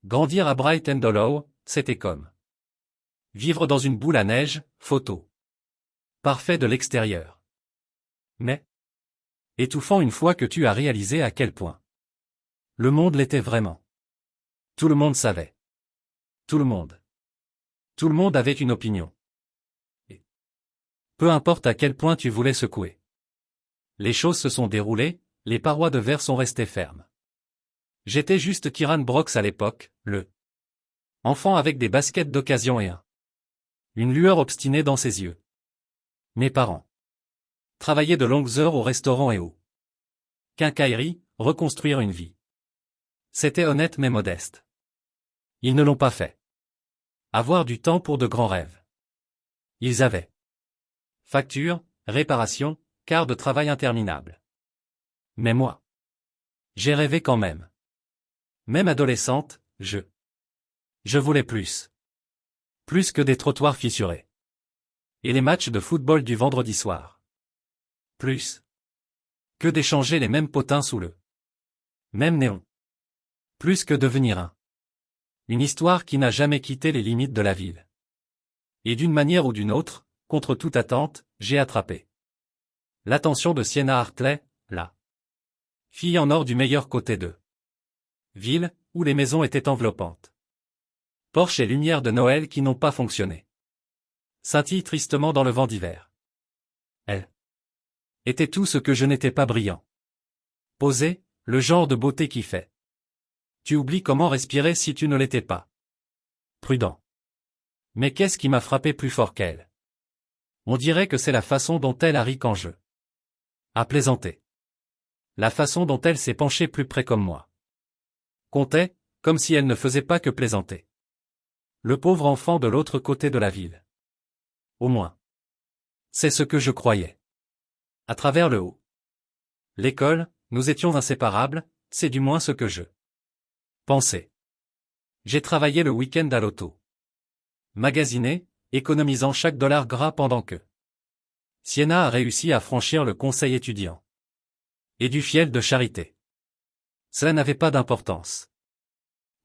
Grandir à Bright Hollow, c'était comme vivre dans une boule à neige, photo. Parfait de l'extérieur. Mais étouffant une fois que tu as réalisé à quel point le monde l'était vraiment. Tout le monde savait. Tout le monde. Tout le monde avait une opinion. Et peu importe à quel point tu voulais secouer. Les choses se sont déroulées, les parois de verre sont restées fermes. J'étais juste Kieran Brox à l'époque, le enfant avec des baskets d'occasion et une lueur obstinée dans ses yeux. Mes parents travaillaient de longues heures au restaurant et au quincaillerie, reconstruire une vie. C'était honnête mais modeste. Ils ne l'ont pas fait. Avoir du temps pour de grands rêves. Ils avaient factures, réparations, quarts de travail interminables. Mais moi, j'ai rêvé quand même. Même adolescente, je voulais plus. Plus que des trottoirs fissurés. Et les matchs de football du vendredi soir. Plus que d'échanger les mêmes potins sous le même néon. Plus que devenir une histoire qui n'a jamais quitté les limites de la ville. Et d'une manière ou d'une autre, contre toute attente, j'ai attrapé l'attention de Sienna Hartley, la fille en or du meilleur côté de ville, où les maisons étaient enveloppantes. Porche et lumière de Noël qui n'ont pas fonctionné. Scintille tristement dans le vent d'hiver. Elle était tout ce que je n'étais pas brillant. Posé, le genre de beauté qui fait. Tu oublies comment respirer si tu ne l'étais pas. Prudent. Mais qu'est-ce qui m'a frappé plus fort qu'elle? On dirait que c'est la façon dont elle a ri quand je a plaisanté. La façon dont elle s'est penchée plus près comme moi. Comptait, comme si elle ne faisait pas que plaisanter. Le pauvre enfant de l'autre côté de la ville. Au moins. C'est ce que je croyais. À travers le haut. L'école, nous étions inséparables, c'est du moins ce que je pensais. J'ai travaillé le week-end à l'auto. Magasiné, économisant chaque dollar gras pendant que Sienna a réussi à franchir le conseil étudiant. Et du fiel de charité. Cela n'avait pas d'importance.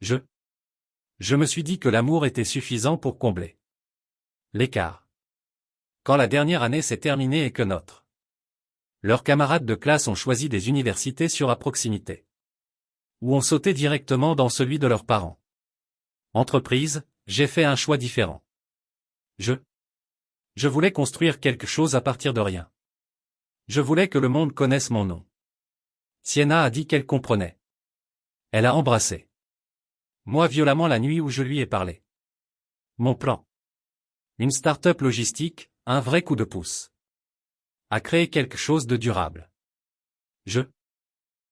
Je me suis dit que l'amour était suffisant pour combler l'écart. Quand la dernière année s'est terminée et que leurs camarades de classe ont choisi des universités à proximité. Ou ont sauté directement dans celui de leurs parents. Entreprise, j'ai fait un choix différent. Je voulais construire quelque chose à partir de rien. Je voulais que le monde connaisse mon nom. Sienna a dit qu'elle comprenait. Elle a embrassé moi violemment la nuit où je lui ai parlé. Mon plan. Une start-up logistique, un vrai coup de pouce. À créer quelque chose de durable. Je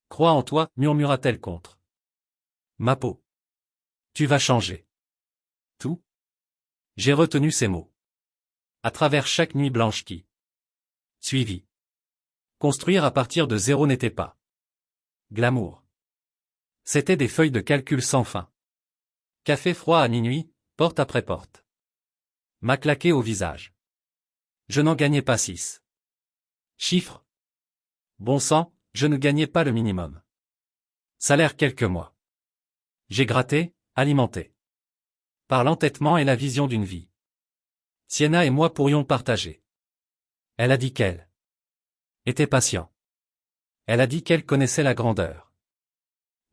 crois en toi, murmura-t-elle contre ma peau. Tu vas changer. Tout. J'ai retenu ces mots. À travers chaque nuit blanche qui suivit. Construire à partir de zéro n'était pas glamour. C'était des feuilles de calcul sans fin. Café froid à minuit, porte après porte. M'a claqué au visage. Je n'en gagnais pas 6 chiffres. Bon sang, je ne gagnais pas le minimum. Salaire quelques mois. J'ai gratté, alimenté. Par l'entêtement et la vision d'une vie. Sienna et moi pourrions partager. Elle a dit qu'elle était patient. Elle a dit qu'elle connaissait la grandeur.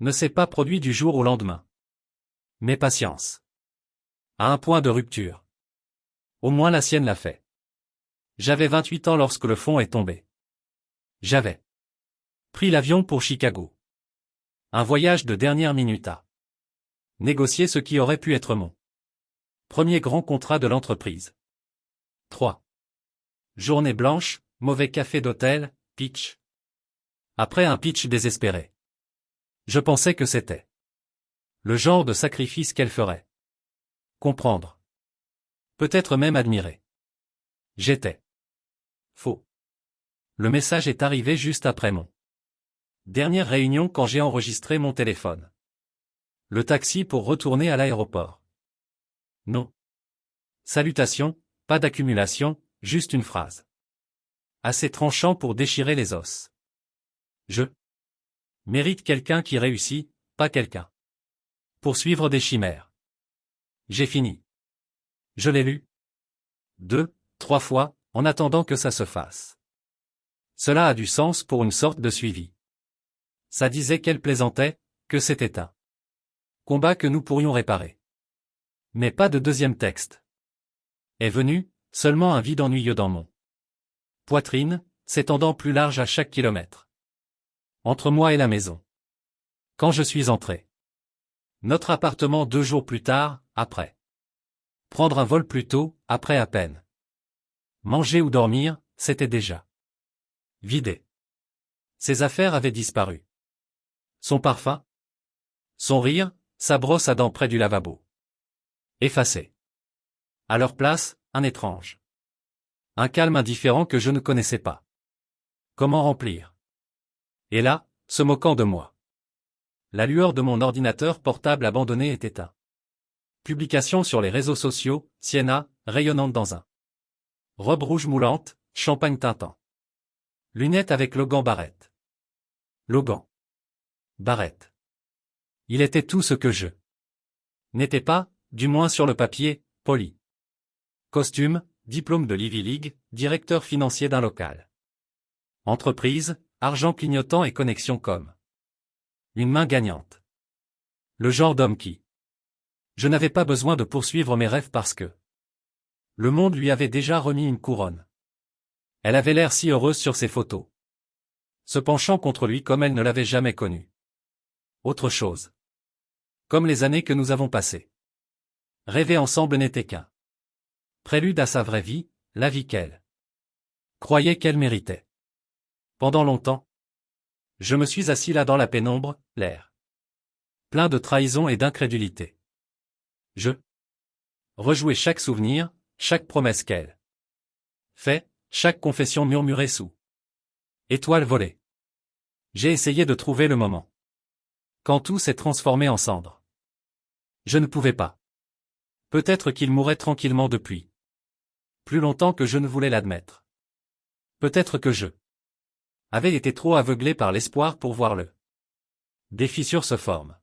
Ne s'est pas produit du jour au lendemain. Mais patience. À un point de rupture. Au moins la sienne l'a fait. J'avais 28 ans lorsque le fond est tombé. J'avais pris l'avion pour Chicago. Un voyage de dernière minute à négocier ce qui aurait pu être mon premier grand contrat de l'entreprise. 3 journées blanches, mauvais café d'hôtel, pitch. Après un pitch désespéré. Je pensais que c'était le genre de sacrifice qu'elle ferait. Comprendre. Peut-être même admirer. J'étais faux. Le message est arrivé juste après mon dernière réunion quand j'ai enregistré mon téléphone. Le taxi pour retourner à l'aéroport. Non. Salutations, pas d'accumulation, juste une phrase. Assez tranchant pour déchirer les os. Je mérite quelqu'un qui réussit, pas quelqu'un Poursuivre des chimères. J'ai fini. Je l'ai lu. 2, 3 fois, en attendant que ça se fasse. Cela a du sens pour une sorte de suivi. Ça disait qu'elle plaisantait, que c'était un combat que nous pourrions réparer. Mais pas de deuxième texte. Est venu, seulement un vide ennuyeux dans mon poitrine, s'étendant plus large à chaque kilomètre. Entre moi et la maison. Quand je suis entré. Notre appartement 2 jours plus tard, après. Prendre un vol plus tôt, après à peine. Manger ou dormir, c'était déjà vidé. Ses affaires avaient disparu. Son parfum, son rire, sa brosse à dents près du lavabo. Effacé. À leur place, un étrange. Un calme indifférent que je ne connaissais pas. Comment remplir? Et là, se moquant de moi. La lueur de mon ordinateur portable abandonné est éteinte. Publication sur les réseaux sociaux, Sienna, rayonnante dans un robe rouge moulante, champagne tintant. Lunettes avec Logan Barrett. Logan Barrett. Il était tout ce que je n'étais pas, du moins sur le papier, poli. Costume, diplôme de l'Ivy League, directeur financier d'un local. Entreprise, argent clignotant et connexion com. Une main gagnante. Le genre d'homme qui. Je n'avais pas besoin de poursuivre mes rêves parce que le monde lui avait déjà remis une couronne. Elle avait l'air si heureuse sur ses photos. Se penchant contre lui comme elle ne l'avait jamais connu. Autre chose. Comme les années que nous avons passées. Rêver ensemble n'était qu'un prélude à sa vraie vie, la vie qu'elle croyait qu'elle méritait. Pendant longtemps, je me suis assis là dans la pénombre, l'air plein de trahison et d'incrédulité. Je rejouais chaque souvenir, chaque promesse qu'elle fait, chaque confession murmurée sous étoile volée. J'ai essayé de trouver le moment. Quand tout s'est transformé en cendres. Je ne pouvais pas. Peut-être qu'il mourait tranquillement depuis plus longtemps que je ne voulais l'admettre. Peut-être que je avait été trop aveuglé par l'espoir pour voir le des fissures se forment.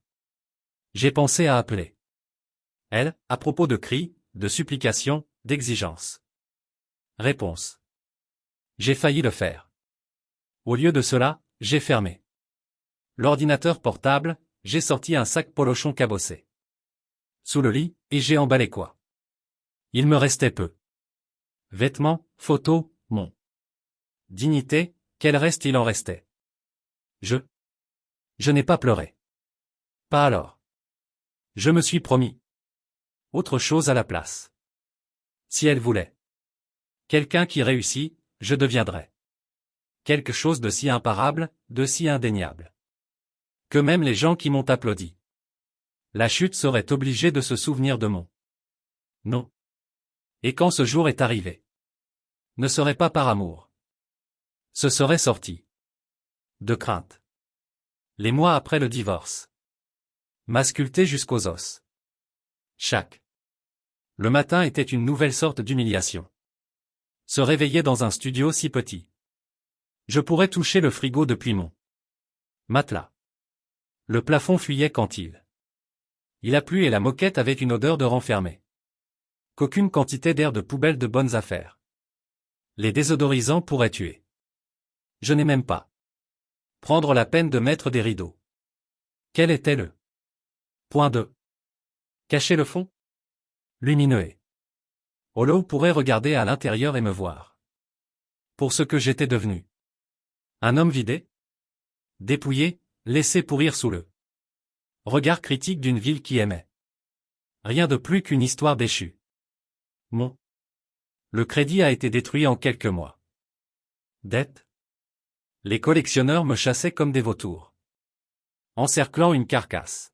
J'ai pensé à appeler elle, à propos de cris, de supplications, d'exigences. Réponse. J'ai failli le faire. Au lieu de cela, j'ai fermé l'ordinateur portable, j'ai sorti un sac polochon cabossé sous le lit, et j'ai emballé quoi. Il me restait peu. Vêtements, photos, mon dignité, quel reste il en restait. Je n'ai pas pleuré. Pas alors. Je me suis promis autre chose à la place. Si elle voulait quelqu'un qui réussit, je deviendrais quelque chose de si imparable, de si indéniable, que même les gens qui m'ont applaudi. La chute serait obligée de se souvenir de mon nom. Et quand ce jour est arrivé, ne serait pas par amour. Ce serait sorti de crainte. Les mois après le divorce m'a sculpté jusqu'aux os. Chaque le matin était une nouvelle sorte d'humiliation. Se réveiller dans un studio si petit. Je pourrais toucher le frigo depuis mon matelas. Le plafond fuyait quand il a plu et la moquette avait une odeur de renfermé. Qu'aucune quantité d'air de poubelle de bonnes affaires. Les désodorisants pourraient tuer. Je n'ai même pas prendre la peine de mettre des rideaux. Quel était le point de cacher le fond? Lumineux et Holo pourrait regarder à l'intérieur et me voir. Pour ce que j'étais devenu. Un homme vidé? Dépouillé, laissé pourrir sous le regard critique d'une ville qui aimait. Rien de plus qu'une histoire déchue. Le crédit a été détruit en quelques mois. Dette. Les collectionneurs me chassaient comme des vautours. Encerclant une carcasse.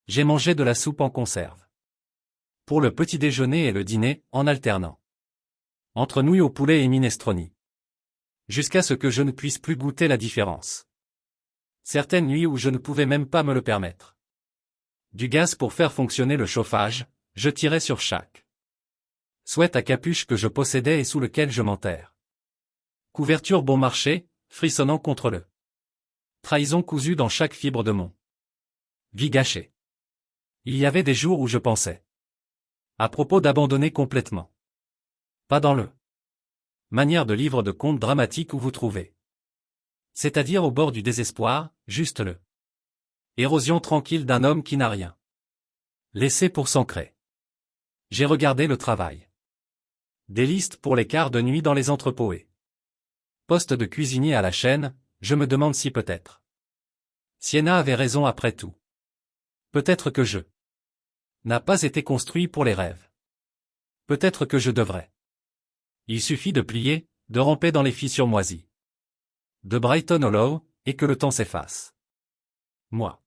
J'ai mangé de la soupe en conserve. Pour le petit déjeuner et le dîner, en alternant. Entre nouilles au poulet et minestrone. Jusqu'à ce que je ne puisse plus goûter la différence. Certaines nuits où je ne pouvais même pas me le permettre. Du gaz pour faire fonctionner le chauffage, je tirais sur chaque sweat à capuche que je possédais et sous lequel je m'enterre. Couverture bon marché, frissonnant contre le trahison cousue dans chaque fibre de mon vie gâchée. Il y avait des jours où je pensais. À propos d'abandonner complètement. Pas dans le manière de livre de contes dramatiques où vous trouvez. C'est-à-dire au bord du désespoir, juste le érosion tranquille d'un homme qui n'a rien laissé pour s'ancrer. J'ai regardé le travail. Des listes pour les quarts de nuit dans les entrepôts et poste de cuisinier à la chaîne, je me demande si peut-être Sienna avait raison après tout. Peut-être que je n'a pas été construit pour les rêves. Peut-être que je devrais. Il suffit de plier, de ramper dans les fissures moisies de Brighton Hollow, et que le temps s'efface. Moi.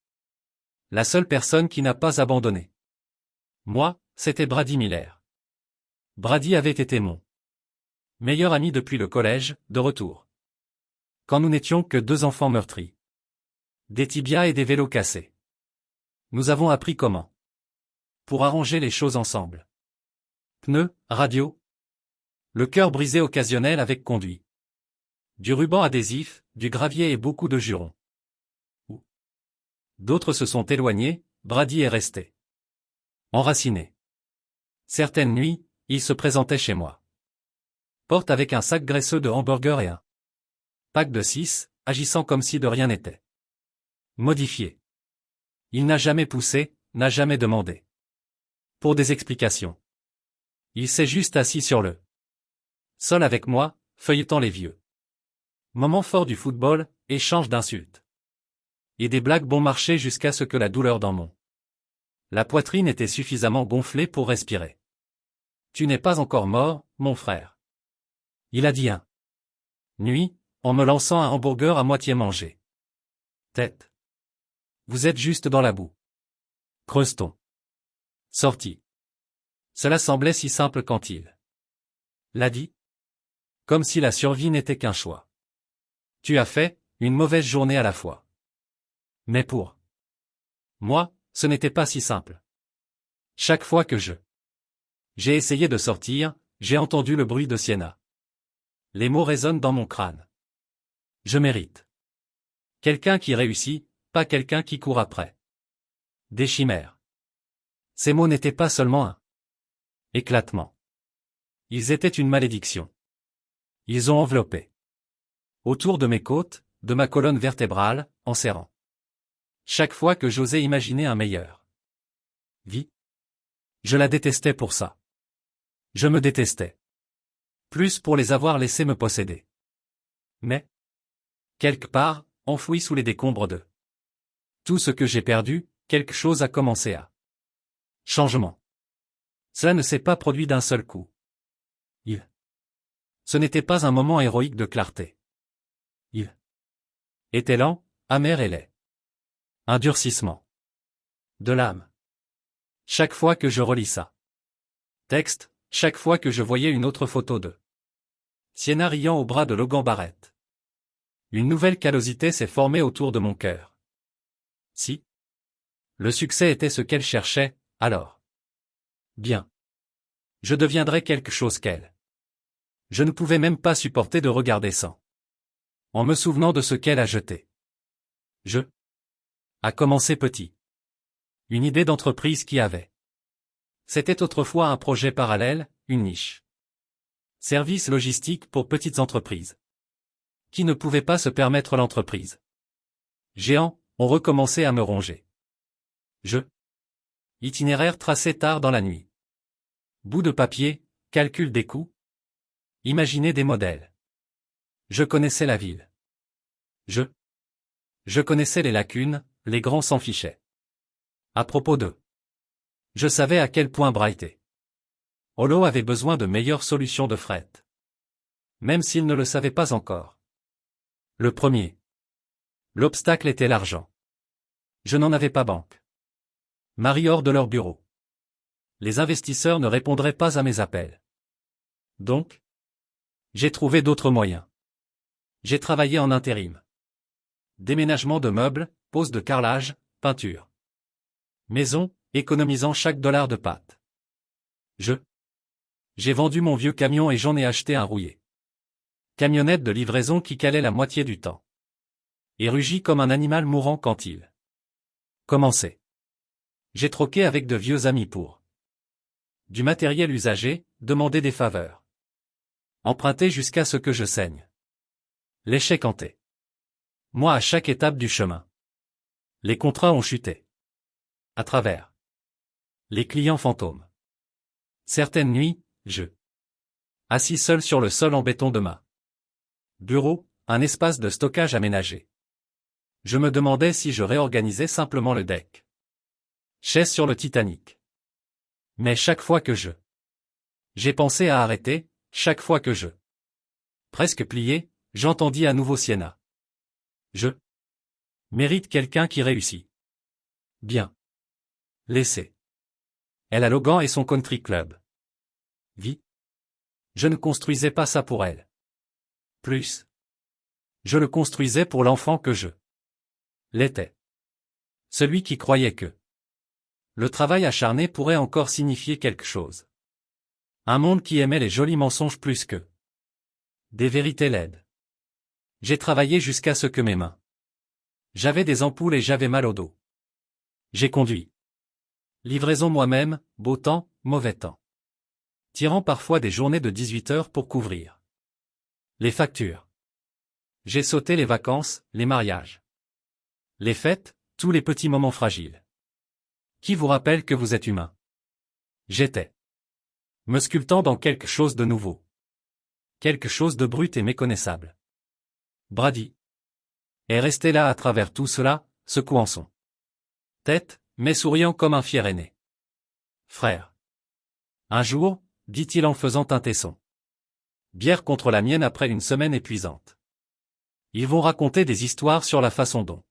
La seule personne qui n'a pas abandonné. Moi, c'était Brady Miller. Brady avait été mon meilleur ami depuis le collège, de retour. Quand nous n'étions que deux enfants meurtris. Des tibias et des vélos cassés. Nous avons appris comment. Pour arranger les choses ensemble. Pneus, radio. Le cœur brisé occasionnel avec conduit. Du ruban adhésif, du gravier et beaucoup de jurons. D'autres se sont éloignés, Brady est resté enraciné. Certaines nuits, il se présentait chez moi. Porte avec un sac graisseux de hamburgers et un pack de 6, agissant comme si de rien n'était. Modifié. Il n'a jamais poussé, n'a jamais demandé. Pour des explications. Il s'est juste assis sur le sol avec moi, feuilletant les vieux moments forts du football, échange d'insultes. Et des blagues bon marché jusqu'à ce que la douleur dans la poitrine était suffisamment gonflée pour respirer. Tu n'es pas encore mort, mon frère. Il a dit un nuit, en me lançant un hamburger à moitié mangé. Tête. Vous êtes juste dans la boue. Creuse-t-on. Sorti. Cela semblait si simple quand il l'a dit. Comme si la survie n'était qu'un choix. Tu as fait une mauvaise journée à la fois. Mais pour moi, ce n'était pas si simple. Chaque fois que j'ai essayé de sortir, j'ai entendu le bruit de Sienna. Les mots résonnent dans mon crâne. Je mérite. Quelqu'un qui réussit, pas quelqu'un qui court après. Des chimères. Ces mots n'étaient pas seulement un éclatement. Ils étaient une malédiction. Ils ont enveloppé autour de mes côtes, de ma colonne vertébrale, en serrant. Chaque fois que j'osais imaginer un meilleur vie. Je la détestais pour ça. Je me détestais. Plus pour les avoir laissés me posséder. Mais, quelque part, enfoui sous les décombres de tout ce que j'ai perdu, quelque chose a commencé à changement. Cela ne s'est pas produit d'un seul coup. Ce n'était pas un moment héroïque de clarté. Il était lent, amer et laid. Un durcissement de l'âme. Chaque fois que je relis ça. Texte, chaque fois que je voyais une autre photo de Sienna riant au bras de Logan Barrett. Une nouvelle callosité s'est formée autour de mon cœur. Si le succès était ce qu'elle cherchait, alors bien. Je deviendrais quelque chose qu'elle. Je ne pouvais même pas supporter de regarder sans. En me souvenant de ce qu'elle a jeté. Je a commencé petit. Une idée d'entreprise qui avait. C'était autrefois un projet parallèle, une niche. Service logistique pour petites entreprises. Qui ne pouvaient pas se permettre l'entreprise. Géants, ont recommencé à me ronger. Je. Itinéraire tracé tard dans la nuit. Bout de papier, calcul des coûts. Imaginer des modèles. Je connaissais la ville. Je connaissais les lacunes, les grands s'en fichaient. À propos d'eux. Je savais à quel point Brighton Hollow avait besoin de meilleures solutions de fret. Même s'il ne le savait pas encore. Le premier. L'obstacle était l'argent. Je n'en avais pas banque. Marie hors de leur bureau. Les investisseurs ne répondraient pas à mes appels. Donc, j'ai trouvé d'autres moyens. J'ai travaillé en intérim. Déménagement de meubles, pose de carrelage, peinture. Maison, économisant chaque dollar de pâte. J'ai vendu mon vieux camion et j'en ai acheté un rouillé. Camionnette de livraison qui calait la moitié du temps. Et rugit comme un animal mourant quand il commençait. J'ai troqué avec de vieux amis pour du matériel usagé, demandé des faveurs. Emprunté jusqu'à ce que je saigne. L'échec hanté. Moi à chaque étape du chemin. Les contrats ont chuté. À travers. Les clients fantômes. Certaines nuits, assis seul sur le sol en béton de ma bureau, un espace de stockage aménagé. Je me demandais si je réorganisais simplement le deck. Chaise sur le Titanic. Mais chaque fois que j'ai pensé à arrêter, chaque fois que presque plié, j'entendis à nouveau Sienna. Je mérite quelqu'un qui réussit. Bien. Laissez. Elle a Logan et son country club. Vie. Je ne construisais pas ça pour elle. Plus. Je le construisais pour l'enfant que je l'étais. Celui qui croyait que le travail acharné pourrait encore signifier quelque chose. Un monde qui aimait les jolis mensonges plus que des vérités laides. J'ai travaillé jusqu'à ce que mes mains. J'avais des ampoules et j'avais mal au dos. J'ai conduit. Livraison moi-même, beau temps, mauvais temps. Tirant parfois des journées de 18 heures pour couvrir les factures. J'ai sauté les vacances, les mariages. Les fêtes, tous les petits moments fragiles. Qui vous rappelle que vous êtes humain? J'étais me sculptant dans quelque chose de nouveau. Quelque chose de brut et méconnaissable. Brady est resté là à travers tout cela, secouant son tête, mais souriant comme un fier aîné. Frère. Un jour, dit-il en faisant un tesson. Bière contre la mienne après une semaine épuisante. Ils vont raconter des histoires sur la façon dont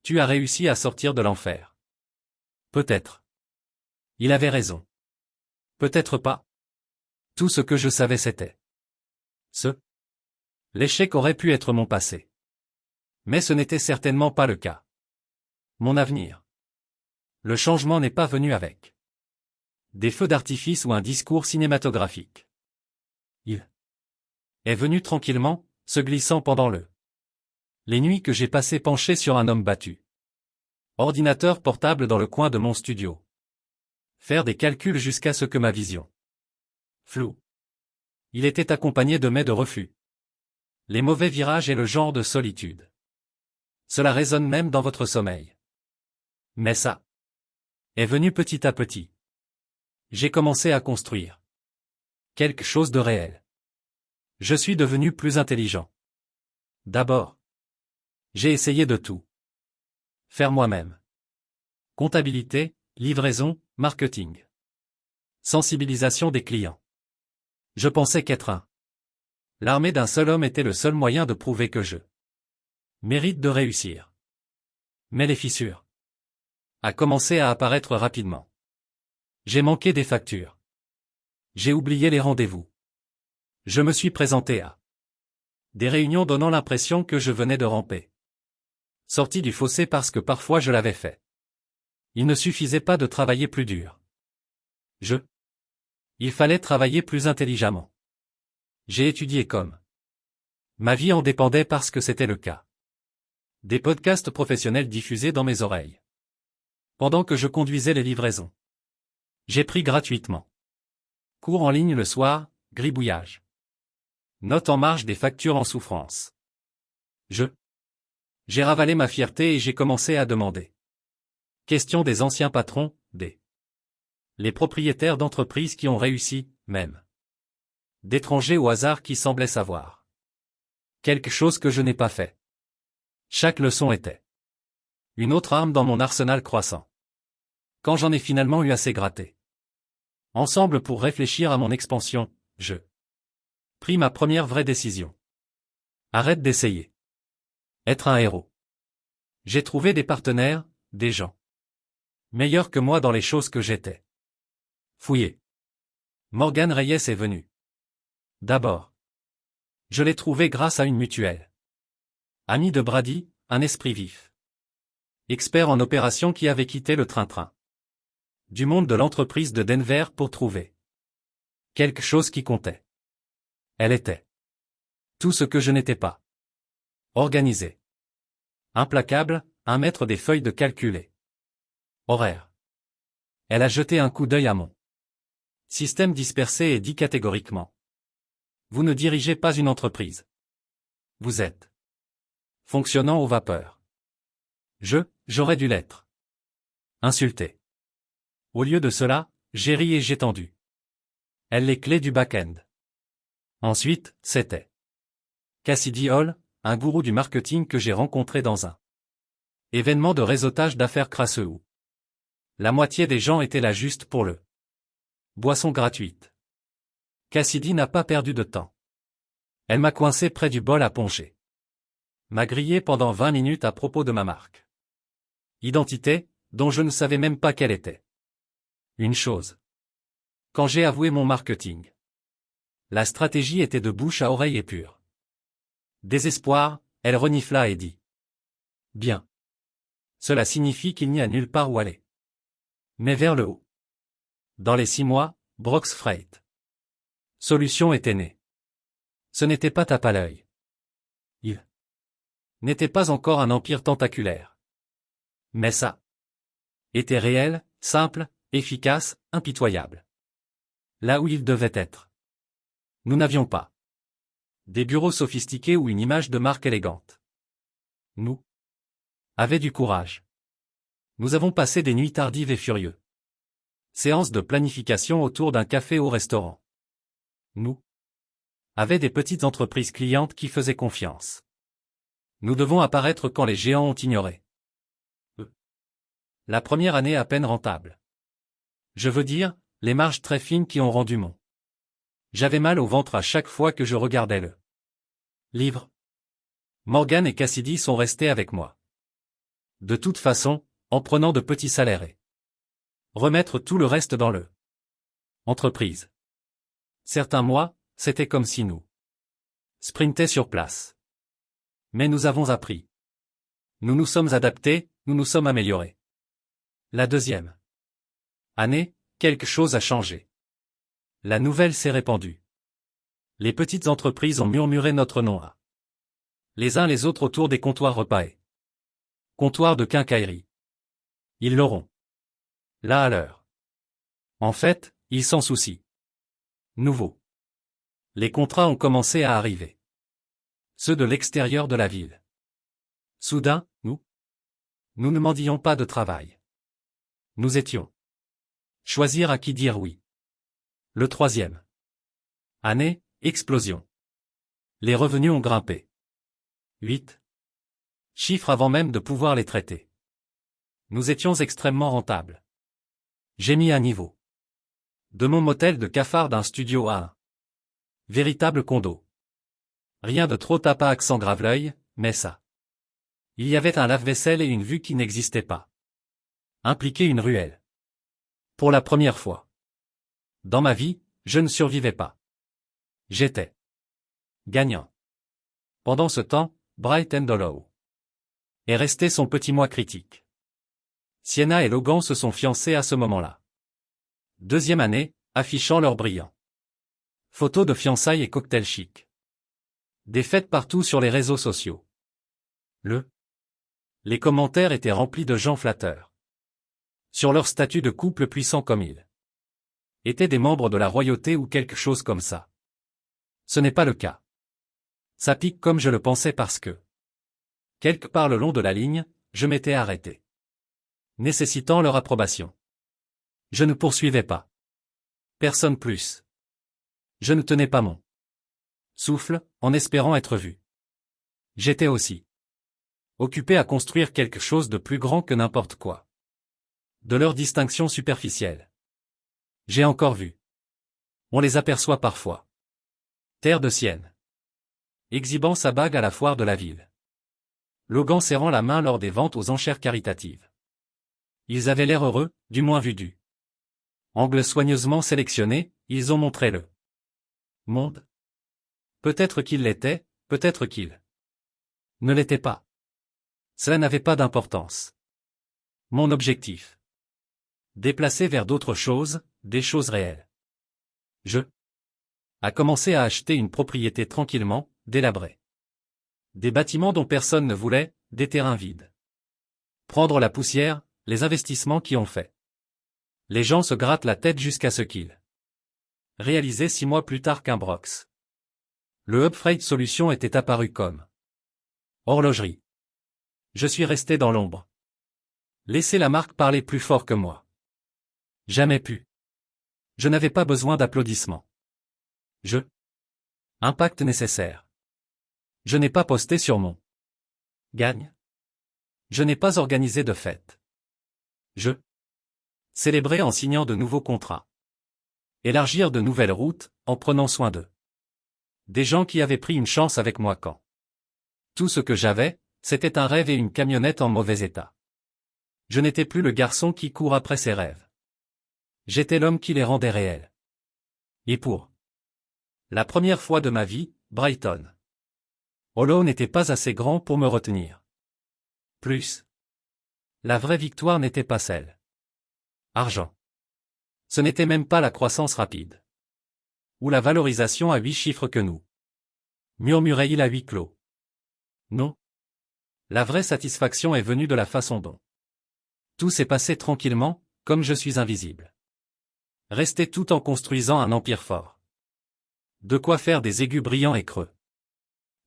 tu as réussi à sortir de l'enfer. Peut-être. Il avait raison. Peut-être pas. Tout ce que je savais c'était l'échec aurait pu être mon passé. Mais ce n'était certainement pas le cas. Mon avenir. Le changement n'est pas venu avec des feux d'artifice ou un discours cinématographique. Il est venu tranquillement, se glissant pendant les nuits que j'ai passées penché sur un homme battu. Ordinateur portable dans le coin de mon studio. Faire des calculs jusqu'à ce que ma vision floue. Il était accompagné de mets de refus. Les mauvais virages et le genre de solitude. Cela résonne même dans votre sommeil. Mais ça est venu petit à petit. J'ai commencé à construire quelque chose de réel. Je suis devenu plus intelligent. D'abord, j'ai essayé de tout faire moi-même. Comptabilité, livraison, marketing. Sensibilisation des clients. Je pensais qu'être l'armée d'un seul homme était le seul moyen de prouver que je mérite de réussir. Mais les fissures a commencé à apparaître rapidement. J'ai manqué des factures. J'ai oublié les rendez-vous. Je me suis présenté à des réunions donnant l'impression que je venais de ramper. Sorti du fossé parce que parfois je l'avais fait. Il ne suffisait pas de travailler plus dur. Il fallait travailler plus intelligemment. J'ai étudié comme ma vie en dépendait parce que c'était le cas. Des podcasts professionnels diffusés dans mes oreilles. Pendant que je conduisais les livraisons. J'ai pris gratuitement. Cours en ligne le soir, gribouillage. Note en marge des factures en souffrance. J'ai ravalé ma fierté et j'ai commencé à demander. Question des anciens patrons, les propriétaires d'entreprises qui ont réussi, même. D'étrangers au hasard qui semblaient savoir. Quelque chose que je n'ai pas fait. Chaque leçon était une autre arme dans mon arsenal croissant. Quand j'en ai finalement eu assez gratté. Ensemble pour réfléchir à mon expansion, je pris ma première vraie décision. Arrête d'essayer. Être un héros. J'ai trouvé des partenaires, des gens meilleurs que moi dans les choses que j'étais. Fouillé. Morgan Reyes est venu. D'abord. Je l'ai trouvé grâce à une mutuelle. Ami de Brady, un esprit vif. Expert en opérations qui avait quitté le train-train du monde de l'entreprise de Denver pour trouver quelque chose qui comptait. Elle était tout ce que je n'étais pas. Organisé. Implacable, un maître des feuilles de calculer. Horaire. Elle a jeté un coup d'œil à mon système dispersé et dit catégoriquement. Vous ne dirigez pas une entreprise. Vous êtes fonctionnant aux vapeurs. J'aurais dû l'être. Insulté. Au lieu de cela, j'ai ri et j'ai tendu elle les clés du back-end. Ensuite, c'était Cassidy Hall, un gourou du marketing que j'ai rencontré dans un événement de réseautage d'affaires crasseux où la moitié des gens étaient là juste pour le boisson gratuite. Cassidy n'a pas perdu de temps. Elle m'a coincé près du bol à ponger. M'a grillé pendant 20 minutes à propos de ma marque. Identité, dont je ne savais même pas quelle était. Une chose. Quand j'ai avoué mon marketing, la stratégie était de bouche à oreille et pure désespoir, elle renifla et dit. Bien. Cela signifie qu'il n'y a nulle part où aller. Mais vers le haut. Dans les 6 mois, Brox Freight Solution était née. Ce n'était pas tape à l'œil. Il n'était pas encore un empire tentaculaire. Mais ça était réel, simple, efficace, impitoyable. Là où il devait être. Nous n'avions pas des bureaux sophistiqués ou une image de marque élégante. Nous avions du courage. Nous avons passé des nuits tardives et furieux. Séance de planification autour d'un café au restaurant. Nous avions des petites entreprises clientes qui faisaient confiance. Nous devons apparaître quand les géants ont ignoré. La première année à peine rentable. Je veux dire, les marges très fines qui ont rendu mon. J'avais mal au ventre à chaque fois que je regardais le livre. Morgan et Cassidy sont restés avec moi. De toute façon, en prenant de petits salaires et remettre tout le reste dans le entreprise. Certains mois, c'était comme si nous sprintait sur place. Mais nous avons appris. Nous nous sommes adaptés, nous nous sommes améliorés. La deuxième année, quelque chose a changé. La nouvelle s'est répandue. Les petites entreprises ont murmuré notre nom à les uns les autres autour des comptoirs repas et comptoirs de quincaillerie. Ils l'auront. Là à l'heure. En fait, ils s'en soucient. Nouveau. Les contrats ont commencé à arriver. Ceux de l'extérieur de la ville. Soudain, nous ne mendions pas de travail. Nous étions. Choisir à qui dire oui. Le troisième année, explosion. Les revenus ont grimpé. 8 chiffres avant même de pouvoir les traiter. Nous étions extrêmement rentables. J'ai mis à niveau. De mon motel de cafard d'un studio à un véritable condo. Rien de trop tape à accent grave-l'œil, mais ça. Il y avait un lave-vaisselle et une vue qui n'existaient pas. Impliquer une ruelle. Pour la première fois. Dans ma vie, je ne survivais pas. J'étais gagnant. Pendant ce temps, Bright and Hollow est resté son petit mois critique. Sienna et Logan se sont fiancés à ce moment-là. Deuxième année, affichant leurs brillants photos de fiançailles et cocktails chics. Des fêtes partout sur les réseaux sociaux. Les commentaires étaient remplis de gens flatteurs. Sur leur statut de couple puissant comme ils étaient des membres de la royauté ou quelque chose comme ça. Ce n'est pas le cas. Ça pique comme je le pensais parce que, quelque part le long de la ligne, je m'étais arrêté. Nécessitant leur approbation. Je ne poursuivais pas. Personne plus. Je ne tenais pas mon souffle, en espérant être vu. J'étais aussi occupé à construire quelque chose de plus grand que n'importe quoi. De leur distinction superficielle. J'ai encore vu. On les aperçoit parfois. Terre de Sienne. Exhibant sa bague à la foire de la ville. Logan serrant la main lors des ventes aux enchères caritatives. Ils avaient l'air heureux, du moins vu du angle soigneusement sélectionné, ils ont montré le monde. Peut-être qu'ils l'étaient, peut-être qu'ils ne l'étaient pas. Cela n'avait pas d'importance. Mon objectif. Déplacer vers d'autres choses, des choses réelles. Je a commencé à acheter une propriété tranquillement, délabrée. Des bâtiments dont personne ne voulait, des terrains vides. Prendre la poussière, les investissements qui ont fait Les gens se grattent la tête jusqu'à ce qu'ils réalisaient 6 mois plus tard qu'un Brox. Le Hub Freight Solution était apparu comme horlogerie. Je suis resté dans l'ombre. Laissez la marque parler plus fort que moi. Jamais pu. Je n'avais pas besoin d'applaudissements. Impact nécessaire. Je n'ai pas posté sur mon gagne. Je n'ai pas organisé de fête. Célébrer en signant de nouveaux contrats. Élargir de nouvelles routes, en prenant soin d'eux. Des gens qui avaient pris une chance avec moi quand tout ce que j'avais, c'était un rêve et une camionnette en mauvais état. Je n'étais plus le garçon qui court après ses rêves. J'étais l'homme qui les rendait réels. Et pour la première fois de ma vie, Brighton Hollow n'était pas assez grand pour me retenir. Plus. La vraie victoire n'était pas celle. Argent. Ce n'était même pas la croissance rapide. Ou la valorisation à 8 chiffres que nous. Murmurait-il à huis clos. Non. La vraie satisfaction est venue de la façon dont tout s'est passé tranquillement, comme je suis invisible. Rester tout en construisant un empire fort. De quoi faire des aigus brillants et creux.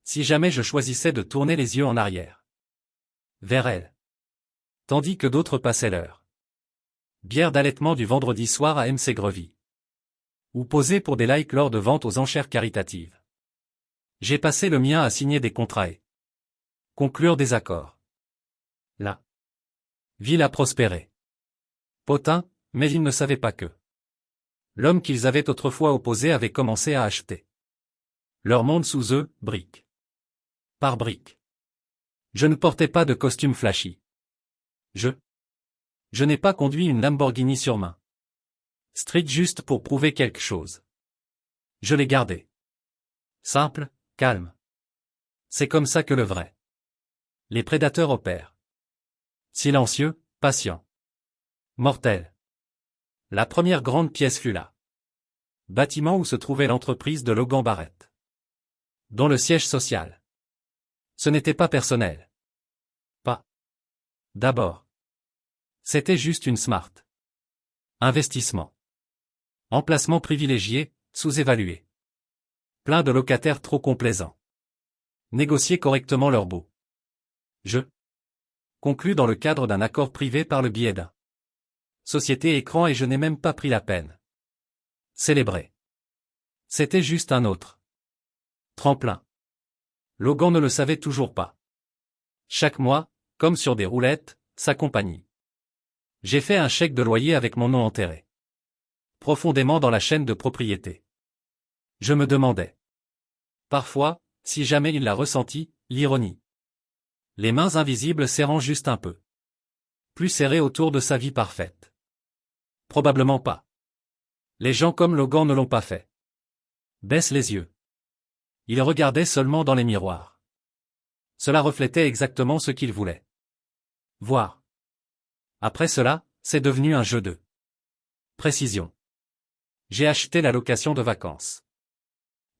Si jamais je choisissais de tourner les yeux en arrière. Vers elle. Tandis que d'autres passaient l'heure. Bière d'allaitement du vendredi soir à MC Grevy. Ou poser pour des likes lors de ventes aux enchères caritatives. J'ai passé le mien à signer des contrats et conclure des accords. La ville a prospéré. Potin, mais ils ne savaient pas que l'homme qu'ils avaient autrefois opposé avait commencé à acheter leur monde sous eux, brique par brique. Je ne portais pas de costume flashy. Je n'ai pas conduit une Lamborghini sur main Street juste pour prouver quelque chose. Je l'ai gardé simple, calme. C'est comme ça que le vrai les prédateurs opèrent. Silencieux, patient. Mortel. La première grande pièce fut là. Bâtiment où se trouvait l'entreprise de Logan Barrett. Dont le siège social. Ce n'était pas personnel. Pas. D'abord. C'était juste une smart. Investissement. Emplacement privilégié, sous-évalué. Plein de locataires trop complaisants. Négocier correctement leur baux. Conclu dans le cadre d'un accord privé par le biais d'un société écran et je n'ai même pas pris la peine. Célébrer. C'était juste un autre tremplin. Logan ne le savait toujours pas. Chaque mois, comme sur des roulettes, sa compagnie. J'ai fait un chèque de loyer avec mon nom enterré profondément dans la chaîne de propriété. Je me demandais parfois, si jamais il l'a ressenti, l'ironie. Les mains invisibles serrant juste un peu plus serrées autour de sa vie parfaite. Probablement pas. Les gens comme Logan ne l'ont pas fait. Baisse les yeux. Il regardait seulement dans les miroirs. Cela reflétait exactement ce qu'il voulait voir. Après cela, c'est devenu un jeu de précision. J'ai acheté la location de vacances.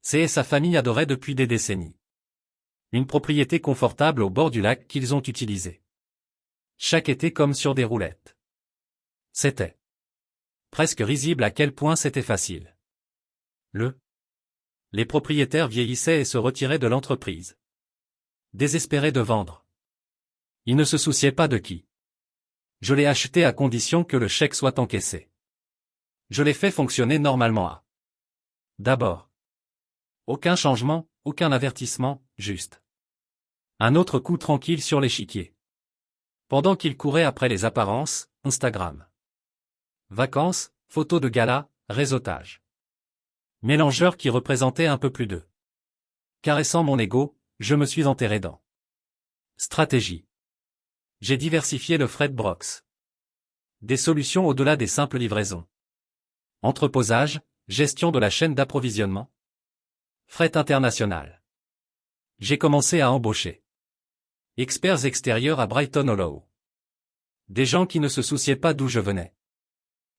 C et sa famille adoraient depuis des décennies. Une propriété confortable au bord du lac qu'ils ont utilisée chaque été comme sur des roulettes. C'était presque risible à quel point c'était facile. Les propriétaires vieillissaient et se retiraient de l'entreprise. Désespérés de vendre. Ils ne se souciaient pas de qui. Je l'ai acheté à condition que le chèque soit encaissé. Je l'ai fait fonctionner normalement à. D'abord. Aucun changement, aucun avertissement, juste un autre coup tranquille sur l'échiquier. Pendant qu'il courait après les apparences, Instagram. Vacances, photos de gala, réseautage. Mélangeur qui représentait un peu plus de. Caressant mon ego, je me suis enterré dans. Stratégie. J'ai diversifié le fret Brox. Des solutions au-delà des simples livraisons. Entreposage, gestion de la chaîne d'approvisionnement. Fret international. J'ai commencé à embaucher. Experts extérieurs à Brighton Hollow. Des gens qui ne se souciaient pas d'où je venais.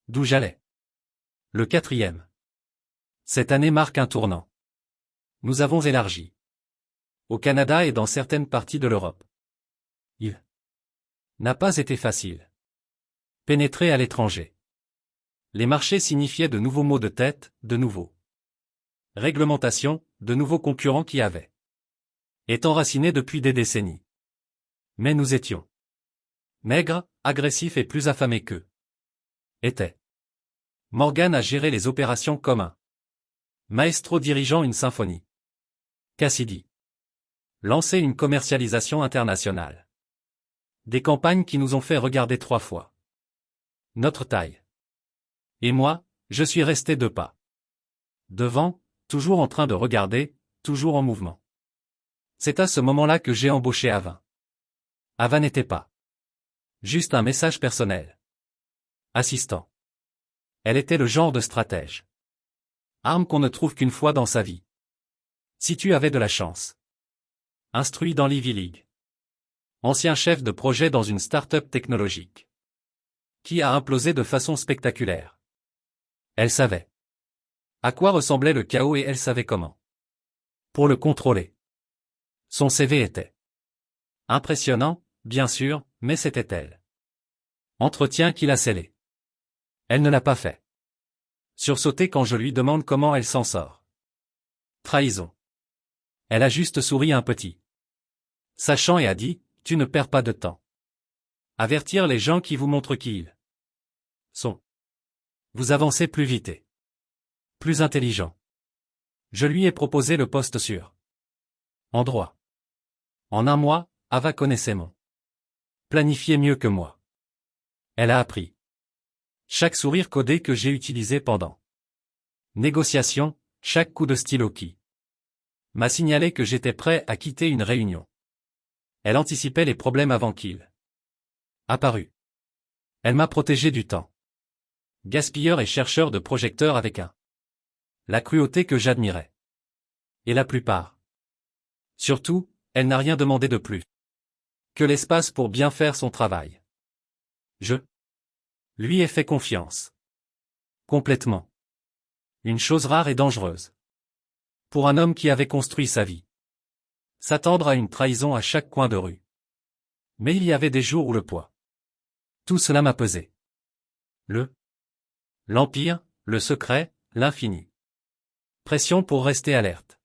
D'où j'allais. Le 4e. Cette année marque un tournant. Nous avons élargi. Au Canada et dans certaines parties de l'Europe. Il n'a pas été facile. Pénétrer à l'étranger. Les marchés signifiaient de nouveaux maux de tête, de nouveaux réglementations, de nouveaux concurrents qui avaient été enracinés depuis des décennies. Mais nous étions maigres, agressifs et plus affamés qu'eux étaient. Morgan a géré les opérations comme un maestro dirigeant une symphonie. Cassidy lançait une commercialisation internationale. Des campagnes qui nous ont fait regarder 3 fois notre taille. Et moi, je suis resté 2 pas devant, toujours en train de regarder, toujours en mouvement. C'est à ce moment-là que j'ai embauché Ava. Ava n'était pas juste un message personnel. Assistant. Elle était le genre de stratège. Arme qu'on ne trouve qu'une fois dans sa vie. Si tu avais de la chance. Instruit dans l'Ivy League. Ancien chef de projet dans une start-up technologique. Qui a implosé de façon spectaculaire. Elle savait à quoi ressemblait le chaos et elle savait comment. Pour le contrôler. Son CV était impressionnant, bien sûr, mais c'était elle. Entretien qu'il a scellé. Elle ne l'a pas fait. Sursauter quand je lui demande comment elle s'en sort. Trahison. Elle a juste souri un petit. Sachant et a dit, tu ne perds pas de temps. Avertir les gens qui vous montrent qui ils sont. Vous avancez plus vite et plus intelligent. Je lui ai proposé le poste sûr. En droit. En 1 mois, Ava connaissait mon planifié mieux que moi. Elle a appris chaque sourire codé que j'ai utilisé pendant négociation, chaque coup de stylo qui m'a signalé que j'étais prêt à quitter une réunion. Elle anticipait les problèmes avant qu'ils apparus. Elle m'a protégé du temps. Gaspilleur et chercheur de projecteurs avec la cruauté que j'admirais. Et la plupart. Surtout, elle n'a rien demandé de plus que l'espace pour bien faire son travail. Je lui ai fait confiance. Complètement. Une chose rare et dangereuse. Pour un homme qui avait construit sa vie. S'attendre à une trahison à chaque coin de rue. Mais il y avait des jours où le poids. Tout cela m'a pesé. L'empire, le secret, l'infini. Pression pour rester alerte.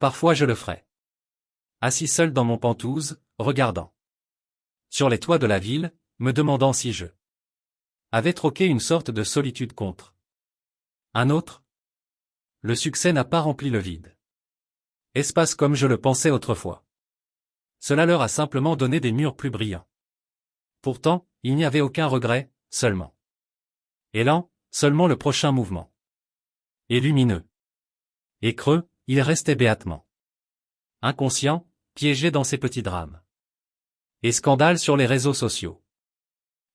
Parfois je le ferai. Assis seul dans mon pantouse, regardant sur les toits de la ville, me demandant si je avais troqué une sorte de solitude contre un autre. Le succès n'a pas rempli le vide. Espace comme je le pensais autrefois. Cela leur a simplement donné des murs plus brillants. Pourtant, il n'y avait aucun regret, seulement élan, seulement le prochain mouvement. Et lumineux. Et creux, il restait béatement inconscient, piégé dans ses petits drames. Et scandale sur les réseaux sociaux.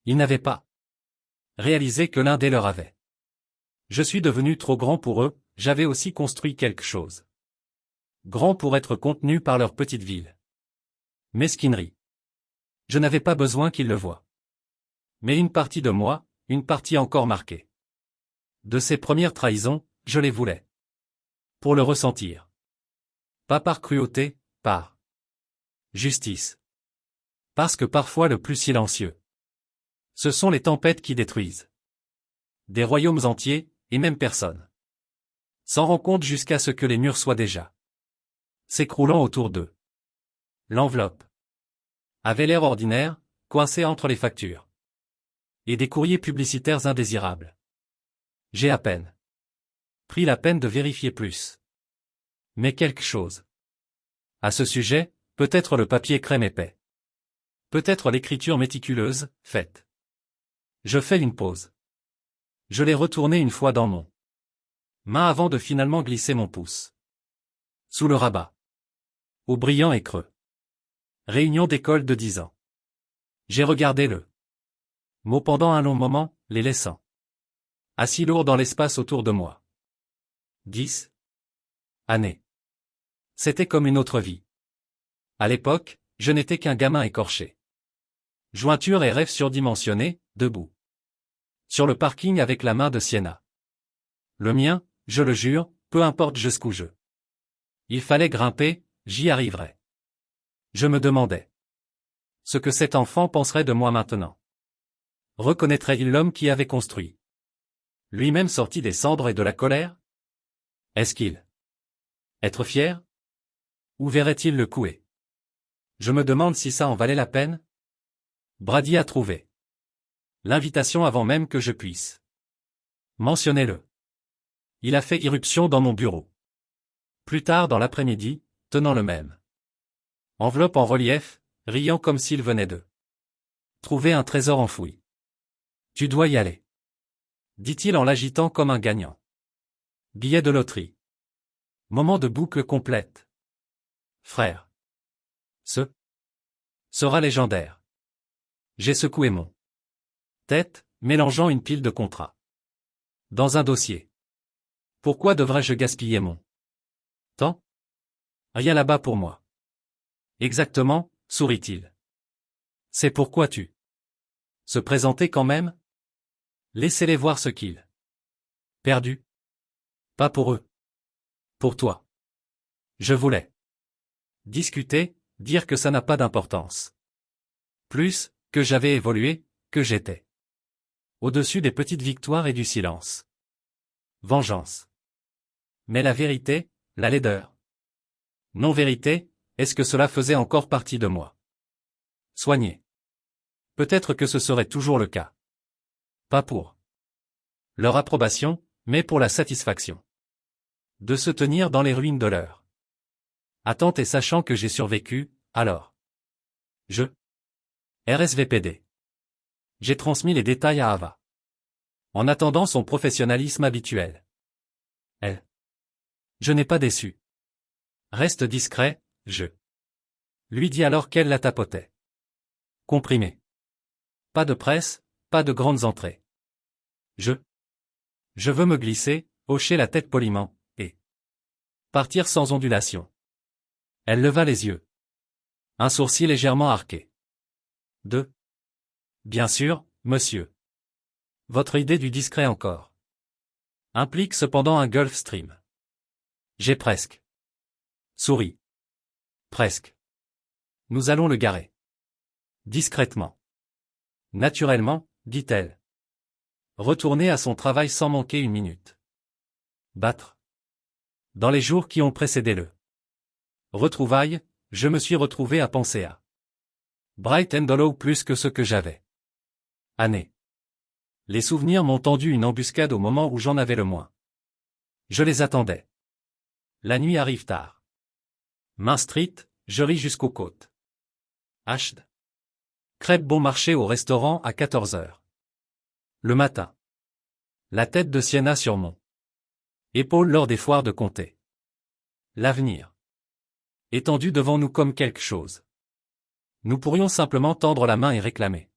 Ils n'avaient pas réalisé que l'un des leurs avait. Je suis devenu trop grand pour eux, j'avais aussi construit quelque chose. Grand pour être contenu par leur petite ville. Mesquinerie. Je n'avais pas besoin qu'ils le voient. Mais une partie de moi, une partie encore marquée de ces premières trahisons, je les voulais. Pour le ressentir. Pas par cruauté, par justice. Parce que parfois le plus silencieux. Ce sont les tempêtes qui détruisent des royaumes entiers, et même personne s'en rend compte jusqu'à ce que les murs soient déjà s'écroulant autour d'eux. L'enveloppe avait l'air ordinaire, coincée entre les factures et des courriers publicitaires indésirables. J'ai à peine pris la peine de vérifier plus. Mais quelque chose. À ce sujet, peut-être le papier crème épais. Peut-être l'écriture méticuleuse, faite. Je fais une pause. Je l'ai retourné une fois dans mon main avant de finalement glisser mon pouce sous le rabat. Au brillant et creux. Réunion d'école de 10 ans. J'ai regardé le mot pendant un long moment, les laissant assis lourd dans l'espace autour de moi. 10 années. C'était comme une autre vie. À l'époque, je n'étais qu'un gamin écorché. Jointure et rêves surdimensionnés, debout. Sur le parking avec la main de Sienna. Le mien, je le jure, peu importe jusqu'où je. Il fallait grimper, j'y arriverais. Je me demandais ce que cet enfant penserait de moi maintenant. Reconnaîtrait-il l'homme qui avait construit Lui-même sorti des cendres et de la colère? Est-ce qu'il être fier? Ou verrait-il le couer? Je me demande si ça en valait la peine? Brady a trouvé l'invitation avant même que je puisse. Mentionnez-le. Il a fait irruption dans mon bureau. Plus tard dans l'après-midi, tenant le même enveloppe en relief, riant comme s'il venait de trouver un trésor enfoui. Tu dois y aller, dit-il en l'agitant comme un gagnant. Billet de loterie. Moment de boucle complète. Frère. Ce sera légendaire. J'ai secoué mon tête, mélangeant une pile de contrats dans un dossier. Pourquoi devrais-je gaspiller mon temps? Rien là-bas pour moi. Exactement, sourit-il. C'est pourquoi tu se présenter quand même? Laissez-les voir ce qu'ils perdu. Pas pour eux. Pour toi. Je voulais discuter, dire que ça n'a pas d'importance. Plus, que j'avais évolué, que j'étais au-dessus des petites victoires et du silence. Vengeance. Mais la vérité, la laideur. Non-vérité, est-ce que cela faisait encore partie de moi? Soigner. Peut-être que ce serait toujours le cas. Pas pour leur approbation, mais pour la satisfaction de se tenir dans les ruines de leur attente et sachant que j'ai survécu, alors. Je. RSVPD. J'ai transmis les détails à Ava. En attendant son professionnalisme habituel. Elle. Je n'ai pas déçu. Reste discret, je. Lui dis alors qu'elle la tapotait. Comprimé. Pas de presse, pas de grandes entrées. Je veux me glisser, hocher la tête poliment, et partir sans ondulation. Elle leva les yeux. Un sourcil légèrement arqué. Bien sûr, monsieur. Votre idée du discret encore implique cependant un Gulf Stream. J'ai presque souri. Presque. Nous allons le garer. Discrètement. Naturellement, dit-elle. Retourner à son travail sans manquer une minute. Battre. Dans les jours qui ont précédé le retrouvailles, je me suis retrouvé à penser à Bright and Hollow plus que ce que j'avais. Année. Les souvenirs m'ont tendu une embuscade au moment où j'en avais le moins. Je les attendais. La nuit arrive tard. Main Street, je ris jusqu'aux côtes. Hd. Crêpes bon marché au restaurant à 14h. Le matin. La tête de Sienna sur mon épaule lors des foires de comté. L'avenir. Étendu devant nous comme quelque chose. Nous pourrions simplement tendre la main et réclamer.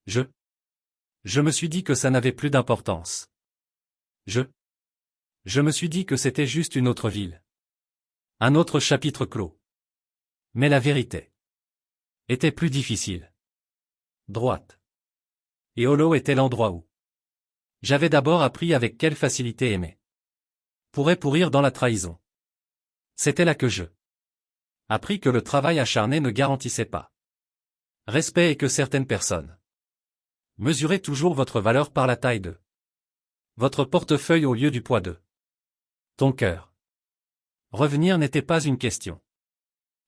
Je me suis dit que ça n'avait plus d'importance. Je me suis dit que c'était juste une autre ville. Un autre chapitre clos. Mais la vérité était plus difficile. Droite. Et Hollow était l'endroit où j'avais d'abord appris avec quelle facilité aimer pourrait pourrir dans la trahison. C'était là que je appris que le travail acharné ne garantissait pas respect et que certaines personnes mesuraient toujours votre valeur par la taille de votre portefeuille au lieu du poids de ton cœur. Revenir n'était pas une question.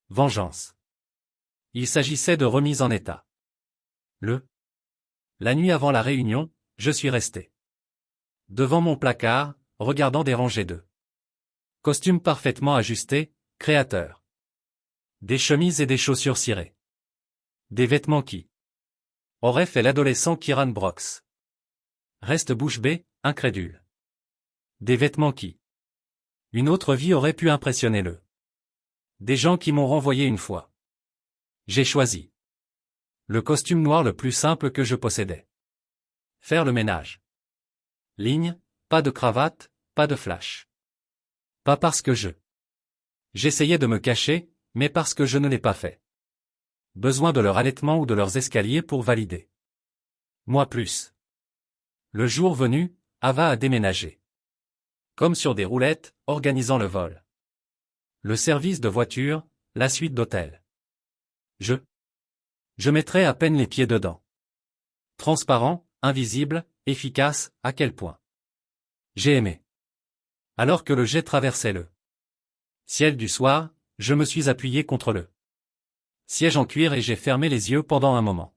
Vengeance. Il s'agissait de remise en état. La nuit avant la réunion, je suis resté devant mon placard, regardant des rangées de costumes parfaitement ajustés, créateurs. Des chemises et des chaussures cirées. Des vêtements qui auraient fait l'adolescent Kieran Brox. Reste bouche bée, incrédule. Des vêtements qui une autre vie aurait pu impressionner le. Des gens qui m'ont renvoyé une fois. J'ai choisi le costume noir le plus simple que je possédais. Faire le ménage. Ligne, pas de cravate, pas de flash. Pas parce que j'essayais de me cacher, mais parce que je ne l'ai pas fait. Besoin de leur allaitement ou de leurs escaliers pour valider. Moi plus. Le jour venu, Ava a déménagé. Comme sur des roulettes, organisant le vol. Le service de voiture, la suite d'hôtel. Je mettrais à peine les pieds dedans. Transparent, invisible, efficace, à quel point J'ai aimé. Alors que le jet traversait le ciel du soir, je me suis appuyé contre le siège en cuir et j'ai fermé les yeux pendant un moment.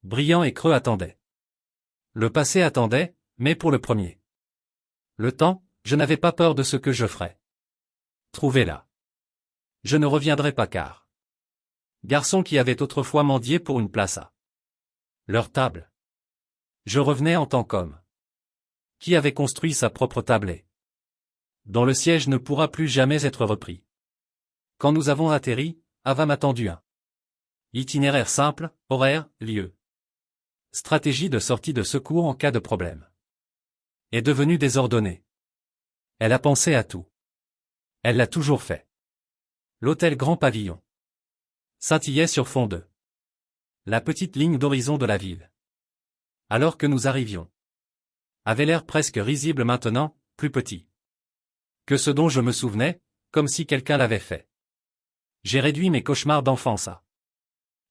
Brillant et creux attendait. Le passé attendait, mais pour le premier. Le temps, je n'avais pas peur de ce que je ferais. Trouvez-la. Je ne reviendrai pas car. Garçon qui avait autrefois mendié pour une place à leur table. Je revenais en tant qu'homme qui avait construit sa propre tablée, dont le siège ne pourra plus jamais être repris. Quand nous avons atterri, Ava m'a tendu un itinéraire simple, horaire, lieu. Stratégie de sortie de secours en cas de problème. Est devenue désordonnée. Elle a pensé à tout. Elle l'a toujours fait. L'hôtel Grand Pavillon scintillait sur fond de la petite ligne d'horizon de la ville. Alors que nous arrivions, avait l'air presque risible maintenant, plus petit que ce dont je me souvenais, comme si quelqu'un l'avait fait. J'ai réduit mes cauchemars d'enfance à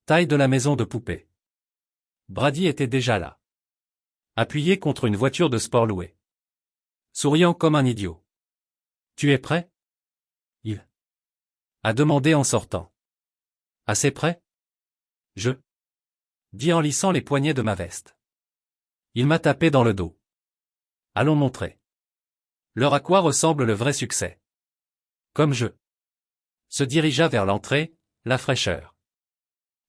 taille de la maison de poupée. Brady était déjà là, appuyé contre une voiture de sport louée, souriant comme un idiot. Tu es prêt? Il a demandé en sortant. Assez prêt? Je dis en lissant les poignets de ma veste. Il m'a tapé dans le dos. Allons montrer. Leur à quoi ressemble le vrai succès. Comme je se dirigea vers l'entrée, la fraîcheur.